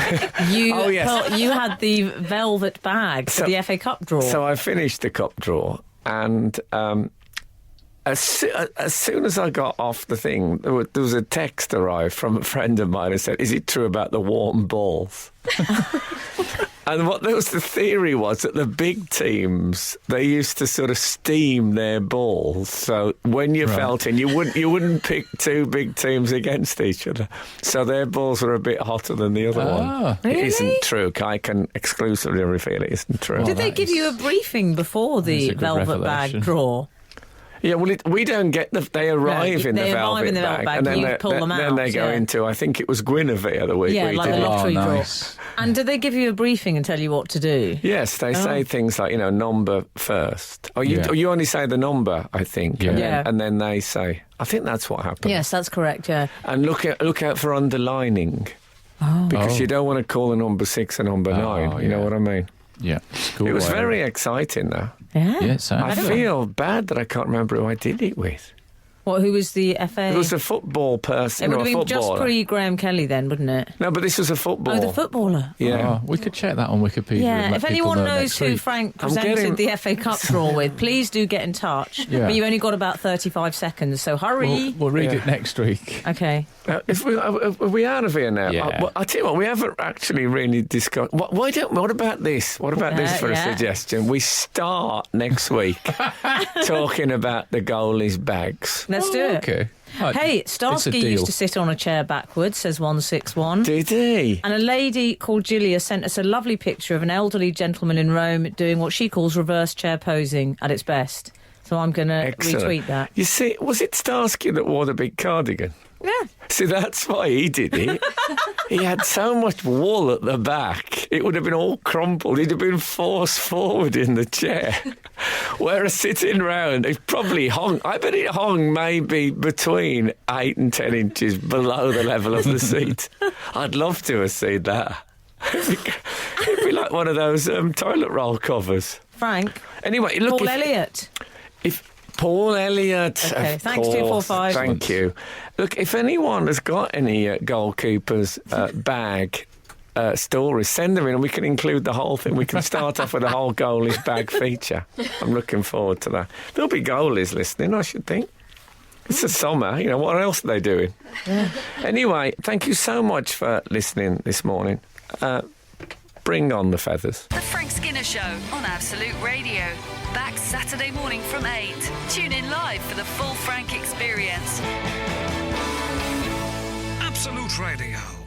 you Oh, yes. you had the velvet bag for So- the FA Cup draw. So I finished the cup draw, and as soon as I got off the thing, there was a text arrived from a friend of mine who said, "Is it true about the warm balls?" And what there was, the theory was that the big teams, they used to sort of steam their balls. So when you felt in, you wouldn't pick two big teams against each other. So their balls were a bit hotter than the other one. Really? It isn't true. I can exclusively reveal it isn't true. Did they that give you a briefing before That's a the good velvet revelation. bag draw? Yeah, well, we don't get they arrive in the they arrive velvet in the velvet bag, and then you pull them then out, they go yeah. into, I think it was Guinevere the week Yeah, we like did the it. lottery draw. nice. And did they give you a briefing and tell you what to do? Yes, they say things like, number first. Or you only say the number, I think. Yeah. And, Yeah. then, and then they say, I think that's what happened. Yes, that's correct, yeah. And look out for underlining. Because you don't want to call a number 6 a number 9. You know yeah. what I mean? Yeah. School It was wear. very exciting, though. Yeah. Yeah, so I feel bad that I can't remember who I did it with. What, who was the FA? It was a football person, It would a have been just footballer. pre-Graham Kelly then, wouldn't it? No, but this was a football. Oh, the footballer. Yeah. Oh, we could check that on Wikipedia. and Yeah, let if people anyone know knows next who week. Frank I'm presented getting- the FA Cup draw with, please do get in touch. Yeah. But you've only got about 35 seconds, so hurry. We'll read Yeah. it next week. Okay. If are we out of here now? Yeah. I tell you what, we haven't actually really discussed. What about this? What about this for a Yeah. suggestion? We start next week talking about the goalies' bags. Let's do it. Okay. Right, Hey, it's a Starsky deal. used to sit on a chair backwards, says 161. Did he? And a lady called Julia sent us a lovely picture of an elderly gentleman in Rome doing what she calls reverse chair posing at its best. So I'm going to Excellent. retweet that. You see, was it Starsky that wore the big cardigan? Yeah. See, that's why he did it. He had so much wool at the back, it would have been all crumpled. He'd have been forced forward in the chair. Whereas sitting round, it probably hung. I bet it hung maybe between 8 and 10 inches below the level of the seat. I'd love to have seen that. It'd be like one of those toilet roll covers. Frank, Anyway, look. Paul Elliott. If Paul Elliott, Okay, of thanks, course. 245. Thank you. Look, if anyone has got any goalkeepers' bag stories, send them in and we can include the whole thing. We can start off with a whole goalies bag feature. I'm looking forward to that. There'll be goalies listening, I should think. It's the summer, what else are they doing? Yeah. Anyway, thank you so much for listening this morning. Bring on the feathers. The Frank Skinner Skinner Show on Absolute Radio. Back Saturday morning from 8. Tune in live for the full Frank experience. Absolute Radio.